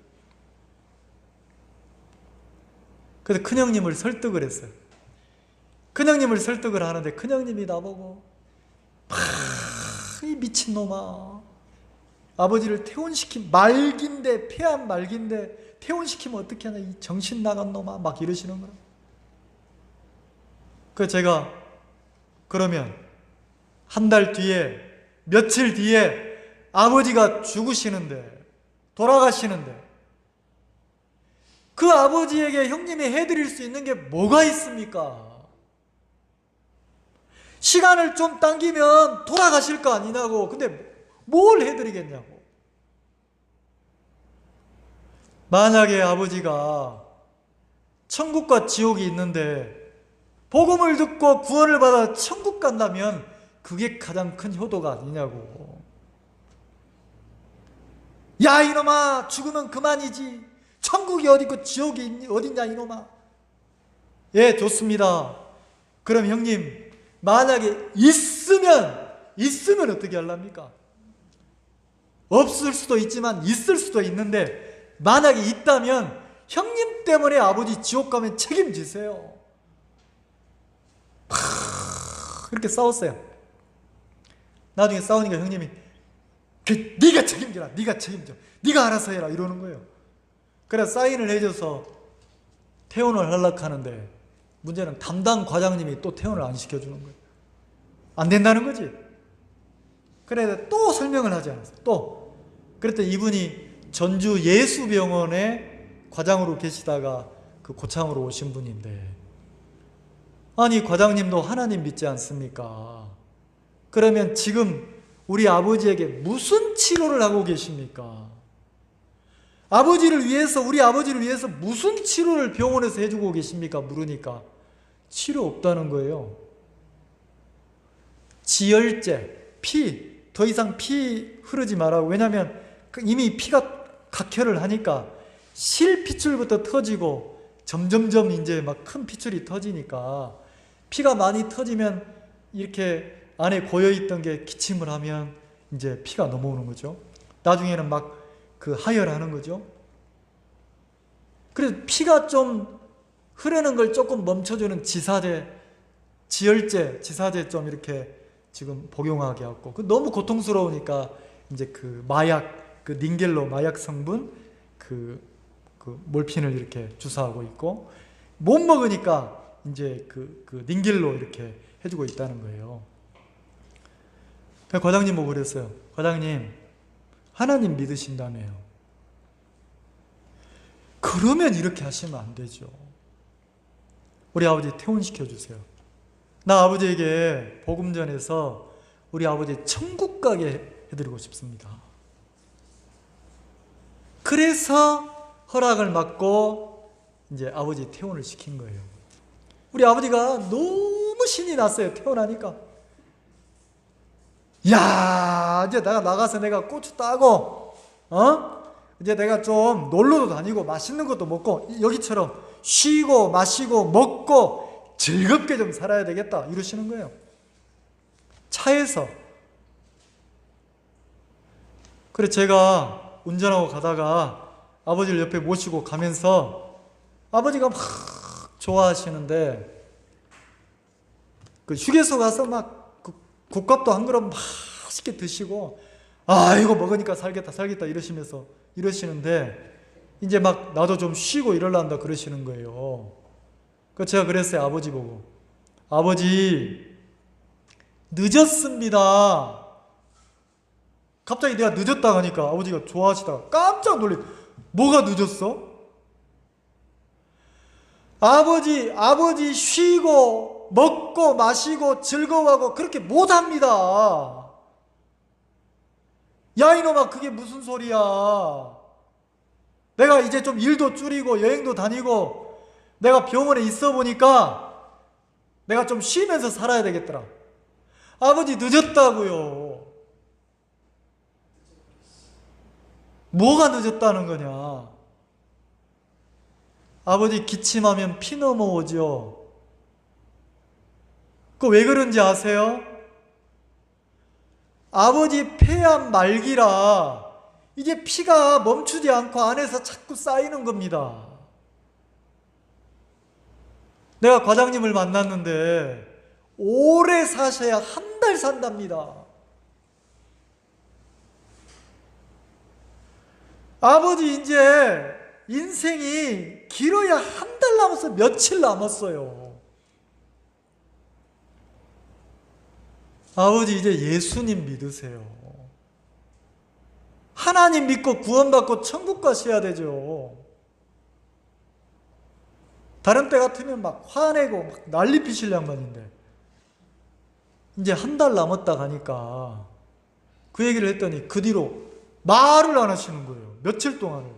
그래서 큰형님을 설득을 했어요. 큰형님을 설득을 하는데 큰형님이 나보고 이 미친놈아, 아버지를 퇴원시킨 말기인데, 폐암 말기인데 퇴원시키면 어떻게 하냐, 이 정신 나간 놈아, 막 이러시는 거예요. 그래서 제가 그러면 한 달 뒤에, 며칠 뒤에 아버지가 죽으시는데, 돌아가시는데, 그 아버지에게 형님이 해드릴 수 있는 게 뭐가 있습니까? 시간을 좀 당기면 돌아가실 거 아니냐고. 근데 뭘 해드리겠냐고. 만약에 아버지가 천국과 지옥이 있는데 복음을 듣고 구원을 받아 천국 간다면 그게 가장 큰 효도가 아니냐고. 야 이놈아, 죽으면 그만이지, 천국이 어디고 지옥이 어딨냐 이놈아. 예, 좋습니다. 그럼 형님, 만약에 있으면 어떻게 하랍니까? 없을 수도 있지만 있을 수도 있는데, 만약에 있다면 형님 때문에 아버지 지옥 가면 책임지세요. 그렇게 싸웠어요. 나중에 싸우니까 형님이 네가 책임져라, 네가 책임져, 네가 알아서 해라 이러는 거예요. 그래서 사인을 해줘서 퇴원을 하려고 하는데, 문제는 담당 과장님이 또 퇴원을 안 시켜주는 거예요. 안 된다는 거지. 그래서 또 설명을 하지 않았어요. 또 그랬더니 이분이 전주 예수병원에 과장으로 계시다가 그 고창으로 오신 분인데, 아니 과장님도 하나님 믿지 않습니까? 그러면 지금 우리 아버지에게 무슨 치료를 하고 계십니까? 아버지를 위해서, 우리 아버지를 위해서 무슨 치료를 병원에서 해주고 계십니까? 물으니까 치료 없다는 거예요. 지혈제, 피, 더 이상 피 흐르지 말라고. 왜냐하면 이미 피가 각혈을 하니까 실피출부터 터지고 점점점 이제 막 큰 피출이 터지니까, 피가 많이 터지면 이렇게 안에 고여있던 게 기침을 하면 이제 피가 넘어오는 거죠. 나중에는 막 그 하혈하는 거죠. 그래서 피가 좀 흐르는 걸 조금 멈춰주는 지사제, 지혈제, 지사제 좀 이렇게 지금 복용하게 하고, 너무 고통스러우니까 이제 그 마약, 그 닌겔로 마약 성분 그 몰핀을 이렇게 주사하고 있고, 못 먹으니까 이제 그 닌겔로 이렇게 해주고 있다는 거예요. 과장님 보고 그랬어요. 과장님, 하나님 믿으신다며요. 그러면 이렇게 하시면 안 되죠. 우리 아버지 퇴원시켜 주세요. 나 아버지에게 복음 전해서 우리 아버지 천국 가게 해드리고 싶습니다. 그래서 허락을 받고 이제 아버지 퇴원을 시킨 거예요. 우리 아버지가 너무 신이 났어요. 퇴원하니까. 야, 이제 내가 나가서 내가 고추 따고, 이제 내가 좀 놀러도 다니고 맛있는 것도 먹고 여기처럼 쉬고 마시고 먹고 즐겁게 좀 살아야 되겠다 이러시는 거예요. 차에서. 그래 제가 운전하고 가다가 아버지를 옆에 모시고 가면서 아버지가 막 좋아하시는데, 그 휴게소 가서 막 그 국밥도 한 그릇 맛있게 드시고, 아 이거 먹으니까 살겠다 이러시면서 이러시는데, 이제 막 나도 좀 쉬고 이럴란다 그러시는 거예요. 그 제가 그랬어요. 아버지 보고, 아버지 늦었습니다. 갑자기 내가 늦었다 하니까 아버지가 좋아하시다가 깜짝 놀래. 뭐가 늦었어? 아버지 쉬고 먹고 마시고 즐거워하고 그렇게 못합니다. 야 이놈아, 그게 무슨 소리야. 내가 이제 좀 일도 줄이고 여행도 다니고 내가 병원에 있어 보니까 내가 좀 쉬면서 살아야 되겠더라. 아버지 늦었다고요. 뭐가 늦었다는 거냐. 아버지 기침하면 피 넘어오죠. 그거 왜 그런지 아세요? 아버지 폐암 말기라 이제 피가 멈추지 않고 안에서 자꾸 쌓이는 겁니다. 내가 과장님을 만났는데 오래 사셔야 한 달 산답니다. 아버지 이제 인생이 길어야 한 달 남았어요. 며칠 남았어요. 아버지 이제 예수님 믿으세요. 하나님 믿고 구원받고 천국 가셔야 되죠. 다른 때 같으면 막 화내고 막 난리 피실 양반인데 이제 한 달 남았다 가니까 그 얘기를 했더니 그 뒤로 말을 안 하시는 거예요. 며칠 동안을.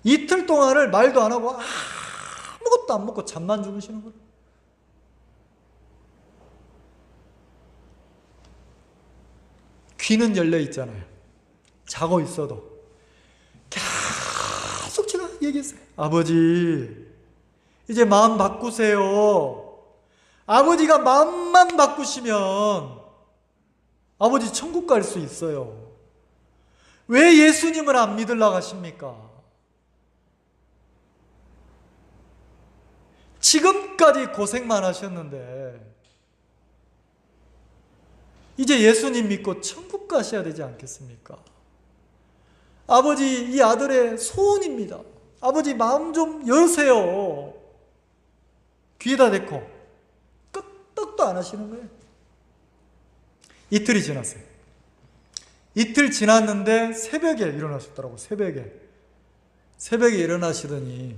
이틀 동안을 말도 안 하고 아무것도 안 먹고 잠만 주무시는 거예요. 귀는 열려 있잖아요. 자고 있어도 계속 제가 얘기했어요. 아버지 이제 마음 바꾸세요. 아버지가 마음만 바꾸시면 아버지 천국 갈 수 있어요. 왜 예수님을 안 믿으려고 하십니까? 지금까지 고생만 하셨는데 이제 예수님 믿고 천국 가셔야 되지 않겠습니까? 아버지 이 아들의 소원입니다. 아버지 마음 좀 여세요. 귀에다 대고 끄떡도 안 하시는 거예요. 이틀이 지났어요. 이틀 지났는데 새벽에 일어나셨더라고요. 새벽에 일어나시더니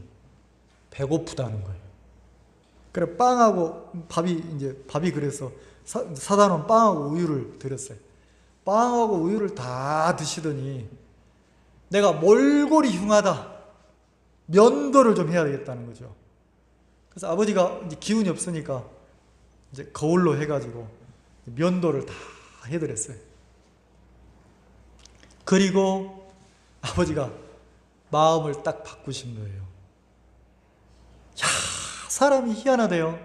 배고프다는 거예요. 그래 빵하고 밥이 그래서 사다 놓은 빵하고 우유를 드렸어요. 빵하고 우유를 다 드시더니 내가 몰골이 흉하다. 면도를 좀 해야 되겠다는 거죠. 그래서 아버지가 이제 기운이 없으니까 이제 거울로 해가지고 면도를 다 해드렸어요. 그리고 아버지가 마음을 딱 바꾸신 거예요. 야, 사람이 희한하대요.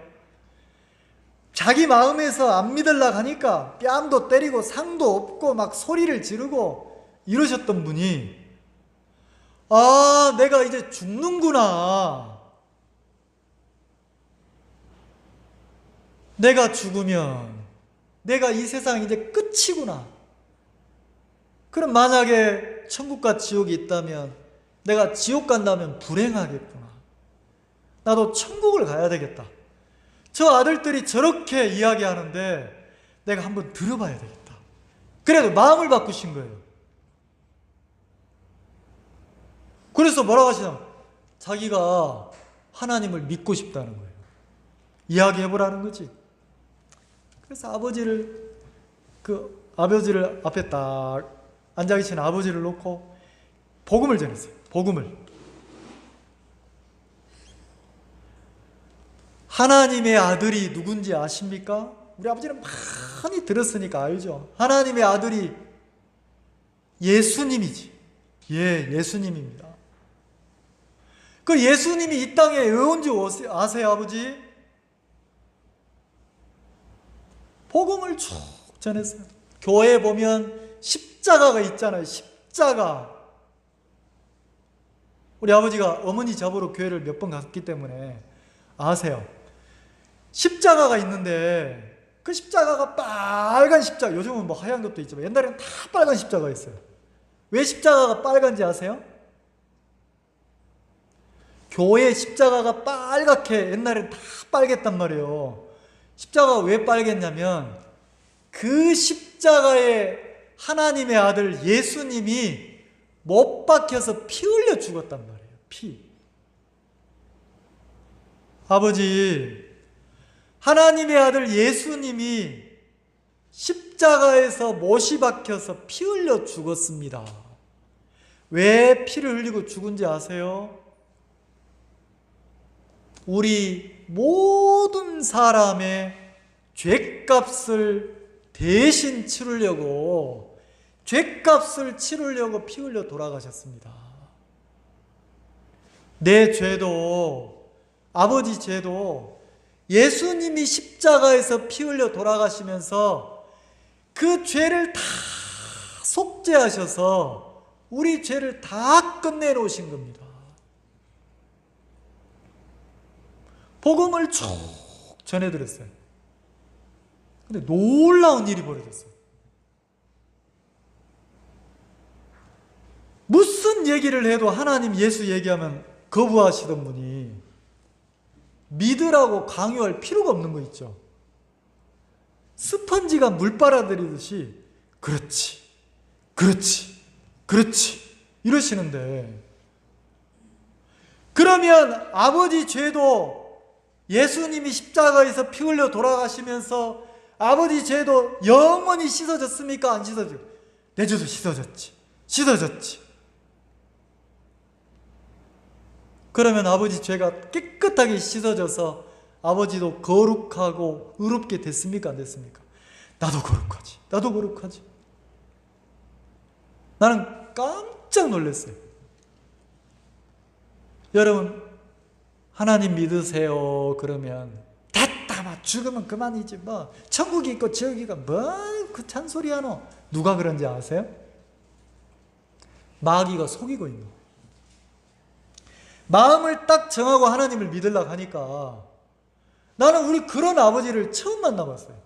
자기 마음에서 안 믿으려고 하니까 뺨도 때리고 상도 없고 막 소리를 지르고 이러셨던 분이 내가 이제 죽는구나. 내가 죽으면 내가 이 세상 이제 끝이구나. 그럼 만약에 천국과 지옥이 있다면 내가 지옥 간다면 불행하겠구나. 나도 천국을 가야 되겠다. 저 아들들이 저렇게 이야기하는데 내가 한번 들어봐야 되겠다. 그래도 마음을 바꾸신 거예요. 그래서 뭐라고 하시냐면 자기가 하나님을 믿고 싶다는 거예요. 이야기해보라는 거지. 그래서 아버지를 앞에 딱 앉아 계신 아버지를 놓고 복음을 전했어요. 복음을. 하나님의 아들이 누군지 아십니까? 우리 아버지는 많이 들었으니까 알죠. 하나님의 아들이 예수님이지. 예수님입니다. 그 예수님이 이 땅에 왜 온지 아세요, 아버지? 복음을 쭉 전했어요. 교회에 보면 십자가가 있잖아요. 십자가. 우리 아버지가 어머니 잡으러 교회를 몇 번 갔기 때문에 아세요. 십자가가 있는데 그 십자가가 빨간 십자가, 요즘은 뭐 하얀 것도 있지만 옛날에는 다 빨간 십자가가 있어요. 왜 십자가가 빨간지 아세요? 교회 십자가가 빨갛게 옛날엔 다 빨갰단 말이에요. 십자가가 왜 빨갰냐면 그 십자가에 하나님의 아들 예수님이 못 박혀서 피 흘려 죽었단 말이에요. 피. 아버지, 하나님의 아들 예수님이 십자가에서 못이 박혀서 피 흘려 죽었습니다. 왜 피를 흘리고 죽은지 아세요? 우리 모든 사람의 죄값을 대신 치르려고 피 흘려 돌아가셨습니다. 내 죄도, 아버지 죄도 예수님이 십자가에서 피 흘려 돌아가시면서 그 죄를 다 속죄하셔서 우리 죄를 다 끝내놓으신 겁니다. 복음을 쭉 전해드렸어요. 근데 놀라운 일이 벌어졌어요. 무슨 얘기를 해도 하나님, 예수 얘기하면 거부하시던 분이 믿으라고 강요할 필요가 없는 거 있죠. 스펀지가 물 빨아들이듯이 그렇지, 그렇지, 그렇지 이러시는데, 그러면 아버지 죄도 예수님이 십자가에서 피 흘려 돌아가시면서 아버지 죄도 영원히 씻어졌습니까? 안 씻어졌죠? 내 죄도 씻어졌지. 씻어졌지. 그러면 아버지 죄가 깨끗하게 씻어져서 아버지도 거룩하고 의롭게 됐습니까? 안 됐습니까? 나도 거룩하지. 나도 거룩하지. 나는 깜짝 놀랐어요. 여러분, 하나님 믿으세요 그러면 됐다, 막 죽으면 그만이지, 뭐 천국이 있고 지옥이가 뭐 그 잔소리 하노. 누가 그런지 아세요? 마귀가 속이고 있는 거예요. 마음을 딱 정하고 하나님을 믿으려고 하니까, 나는 우리 그런 아버지를 처음 만나봤어요.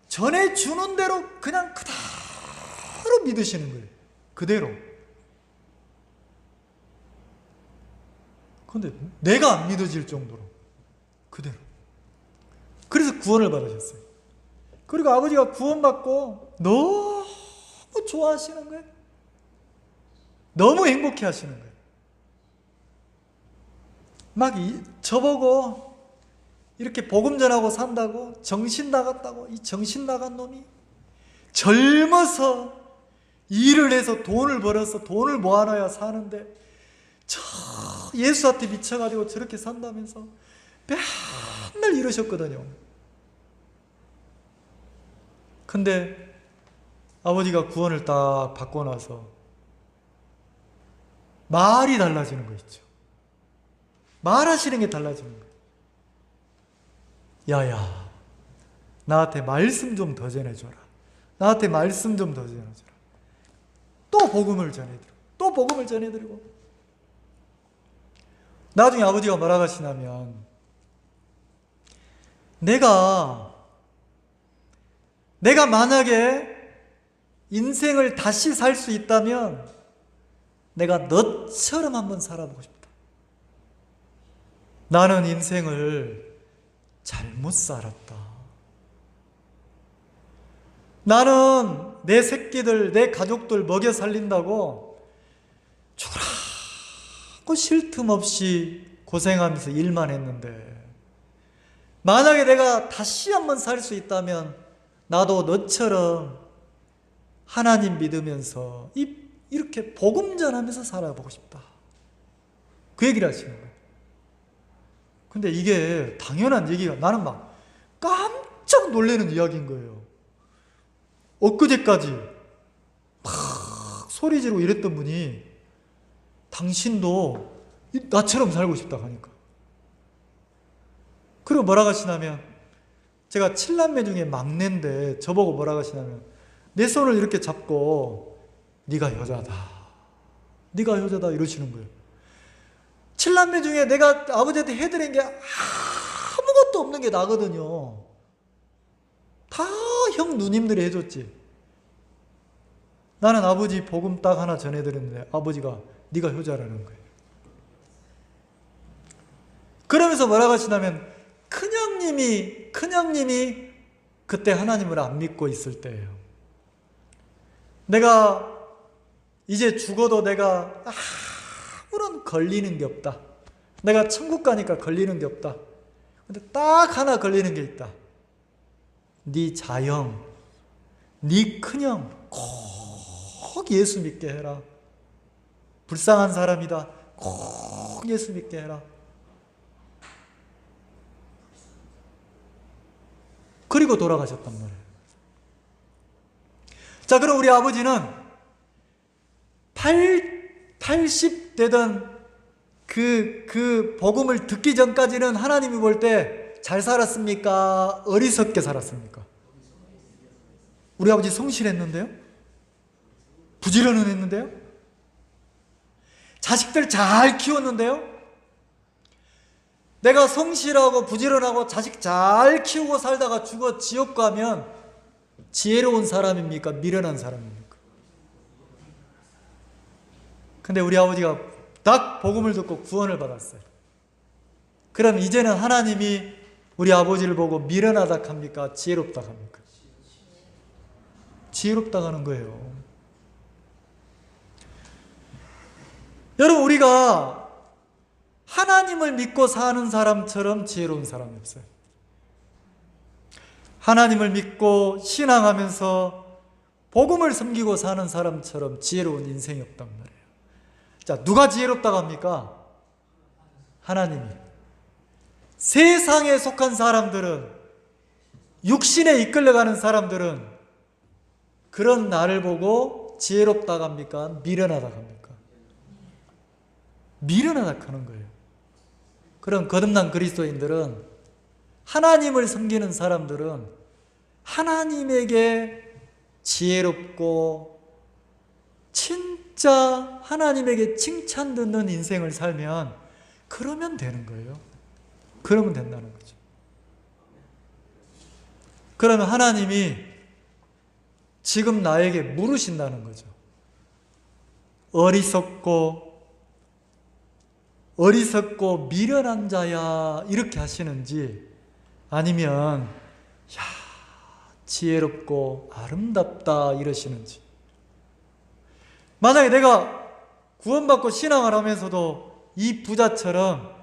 전해주는 대로 그냥 그대로 믿으시는 거예요. 그대로. 근데 내가 안 믿어질 정도로 그대로. 그래서 구원을 받으셨어요. 그리고 아버지가 구원받고 너무 좋아하시는 거예요. 너무 행복해 하시는 거예요. 막 저보고 이렇게 복음 전하고 산다고, 정신 나갔다고, 이 정신 나간 놈이 젊어서 일을 해서 돈을 벌어서 돈을 모아놔야 사는데 저 예수한테 미쳐가지고 저렇게 산다면서 맨날 이러셨거든요. 근데 아버지가 구원을 딱 받고 나서 말이 달라지는 거 있죠. 말하시는 게 달라지는 거예요. 야야, 나한테 말씀 좀 더 전해줘라. 나한테 말씀 좀 더 전해줘라. 또 복음을 전해드리고, 또 복음을 전해드리고. 나중에 아버지가 뭐라고 하시냐면, 내가 만약에 인생을 다시 살 수 있다면 내가 너처럼 한번 살아보고 싶다. 나는 인생을 잘못 살았다. 나는 내 새끼들, 내 가족들 먹여 살린다고 죽으라고 쉴 틈 없이 고생하면서 일만 했는데, 만약에 내가 다시 한번 살 수 있다면 나도 너처럼 하나님 믿으면서 이렇게 복음 전하면서 살아보고 싶다. 그 얘기를 하시는 거예요. 근데 이게 당연한 얘기가, 나는 막 깜짝 놀라는 이야기인 거예요. 엊그제까지 막 소리 지르고 이랬던 분이 당신도 나처럼 살고 싶다 하니까. 그리고 뭐라고 하시냐면, 제가 7남매 중에 막내인데 저보고 뭐라고 하시냐면, 내 손을 이렇게 잡고 네가 여자다, 네가 여자다 이러시는 거예요. 7남매 중에 내가 아버지한테 해드린 게 아무것도 없는 게 나거든요. 다 형 누님들이 해줬지. 나는 아버지 복음 딱 하나 전해드렸는데 아버지가 네가 효자라는 거예요. 그러면서 뭐라고 하시냐면, 큰형님이 그때 하나님을 안 믿고 있을 때예요. 내가 이제 죽어도 내가 아무런 걸리는 게 없다. 내가 천국 가니까 걸리는 게 없다. 근데 딱 하나 걸리는 게 있다. 네 자형, 네 큰형 꼭 예수 믿게 해라. 불쌍한 사람이다. 꼭 예수 믿게 해라. 그리고 돌아가셨단 말이에요. 자, 그럼 우리 아버지는 80 되던 그 복음을 듣기 전까지는 하나님이 볼 때 잘 살았습니까? 어리석게 살았습니까? 우리 아버지 성실했는데요? 부지런은 했는데요? 자식들 잘 키웠는데요? 내가 성실하고 부지런하고 자식 잘 키우고 살다가 죽어 지옥 가면 지혜로운 사람입니까? 미련한 사람입니까? 근데 우리 아버지가 딱 복음을 듣고 구원을 받았어요. 그럼 이제는 하나님이 우리 아버지를 보고 미련하다 합니까? 지혜롭다 합니까? 지혜롭다 하는 거예요. 여러분, 우리가 하나님을 믿고 사는 사람처럼 지혜로운 사람이 없어요. 하나님을 믿고 신앙하면서 복음을 섬기고 사는 사람처럼 지혜로운 인생이 없단 말이에요. 자, 누가 지혜롭다고 합니까? 하나님이. 세상에 속한 사람들은, 육신에 이끌려가는 사람들은 그런 나를 보고 지혜롭다고 합니까? 미련하다고 합니까? 미련하다고 하는 거예요. 그런 거듭난 그리스도인들은, 하나님을 섬기는 사람들은 하나님에게 지혜롭고 진짜 하나님에게 칭찬 듣는 인생을 살면 그러면 되는 거예요. 그러면 된다는 거죠. 그러면 하나님이 지금 나에게 물으신다는 거죠. 어리석고 미련한 자야, 이렇게 하시는지, 아니면 야, 지혜롭고 아름답다 이러시는지. 만약에 내가 구원받고 신앙을 하면서도 이 부자처럼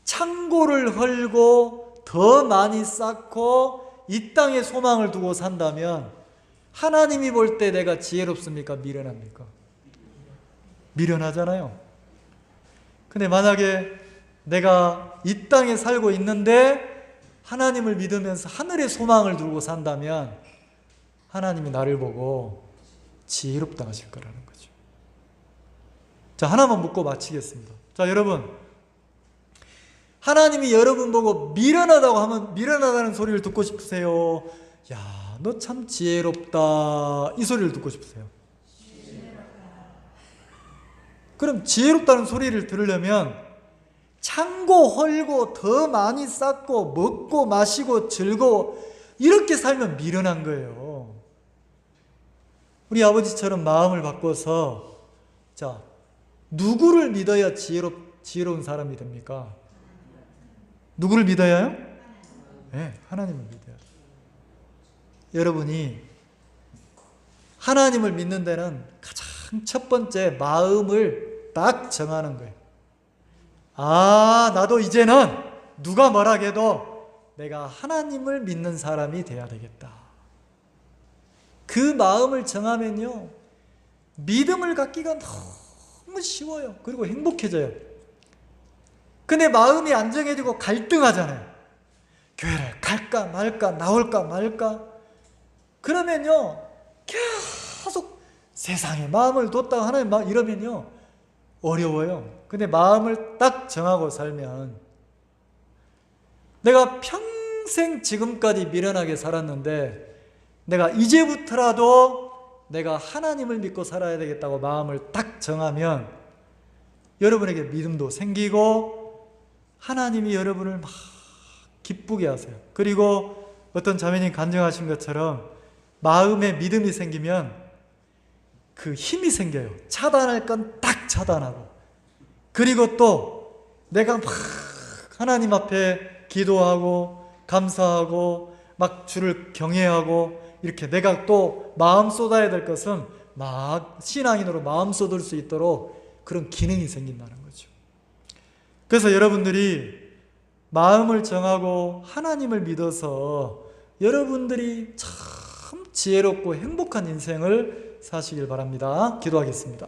창고를 헐고 더 많이 쌓고 이 땅에 소망을 두고 산다면 하나님이 볼 때 내가 지혜롭습니까? 미련합니까? 미련하잖아요. 근데 만약에 내가 이 땅에 살고 있는데 하나님을 믿으면서 하늘의 소망을 두고 산다면 하나님이 나를 보고 지혜롭다 하실 거라는 거죠. 자, 하나만 묻고 마치겠습니다. 자, 여러분, 하나님이 여러분 보고 미련하다고 하면 미련하다는 소리를 듣고 싶으세요? 야, 너 참 지혜롭다, 이 소리를 듣고 싶으세요? 그럼 지혜롭다는 소리를 들으려면 창고 헐고 더 많이 쌓고 먹고 마시고 즐거워, 이렇게 살면 미련한 거예요. 우리 아버지처럼 마음을 바꿔서, 자, 누구를 믿어야 지혜로운 사람이 됩니까? 누구를 믿어야요? 네, 하나님을 믿어야. 여러분이 하나님을 믿는 데는 가장 첫 번째 마음을 딱 정하는 거예요. 아, 나도 이제는 누가 뭐라 해도 내가 하나님을 믿는 사람이 돼야 되겠다. 그 마음을 정하면요, 믿음을 갖기가 너무 쉬워요. 그리고 행복해져요. 근데 마음이 안 정해지고 갈등하잖아요. 교회를 갈까 말까, 나올까 말까. 그러면요, 계속 세상에 마음을 뒀다가 하나님 마음 이러면요 어려워요. 근데 마음을 딱 정하고 살면, 내가 평생 지금까지 미련하게 살았는데 내가 이제부터라도 내가 하나님을 믿고 살아야 되겠다고 마음을 딱 정하면 여러분에게 믿음도 생기고 하나님이 여러분을 막 기쁘게 하세요. 그리고 어떤 자매님 간증하신 것처럼 마음에 믿음이 생기면 그 힘이 생겨요. 차단할 건 딱 차단하고, 그리고 또 내가 막 하나님 앞에 기도하고 감사하고 막 주를 경외하고, 이렇게 내가 또 마음 쏟아야 될 것은 막 신앙인으로 마음 쏟을 수 있도록 그런 기능이 생긴다는 거죠. 그래서 여러분들이 마음을 정하고 하나님을 믿어서 여러분들이 참 지혜롭고 행복한 인생을 사시길 바랍니다. 기도하겠습니다.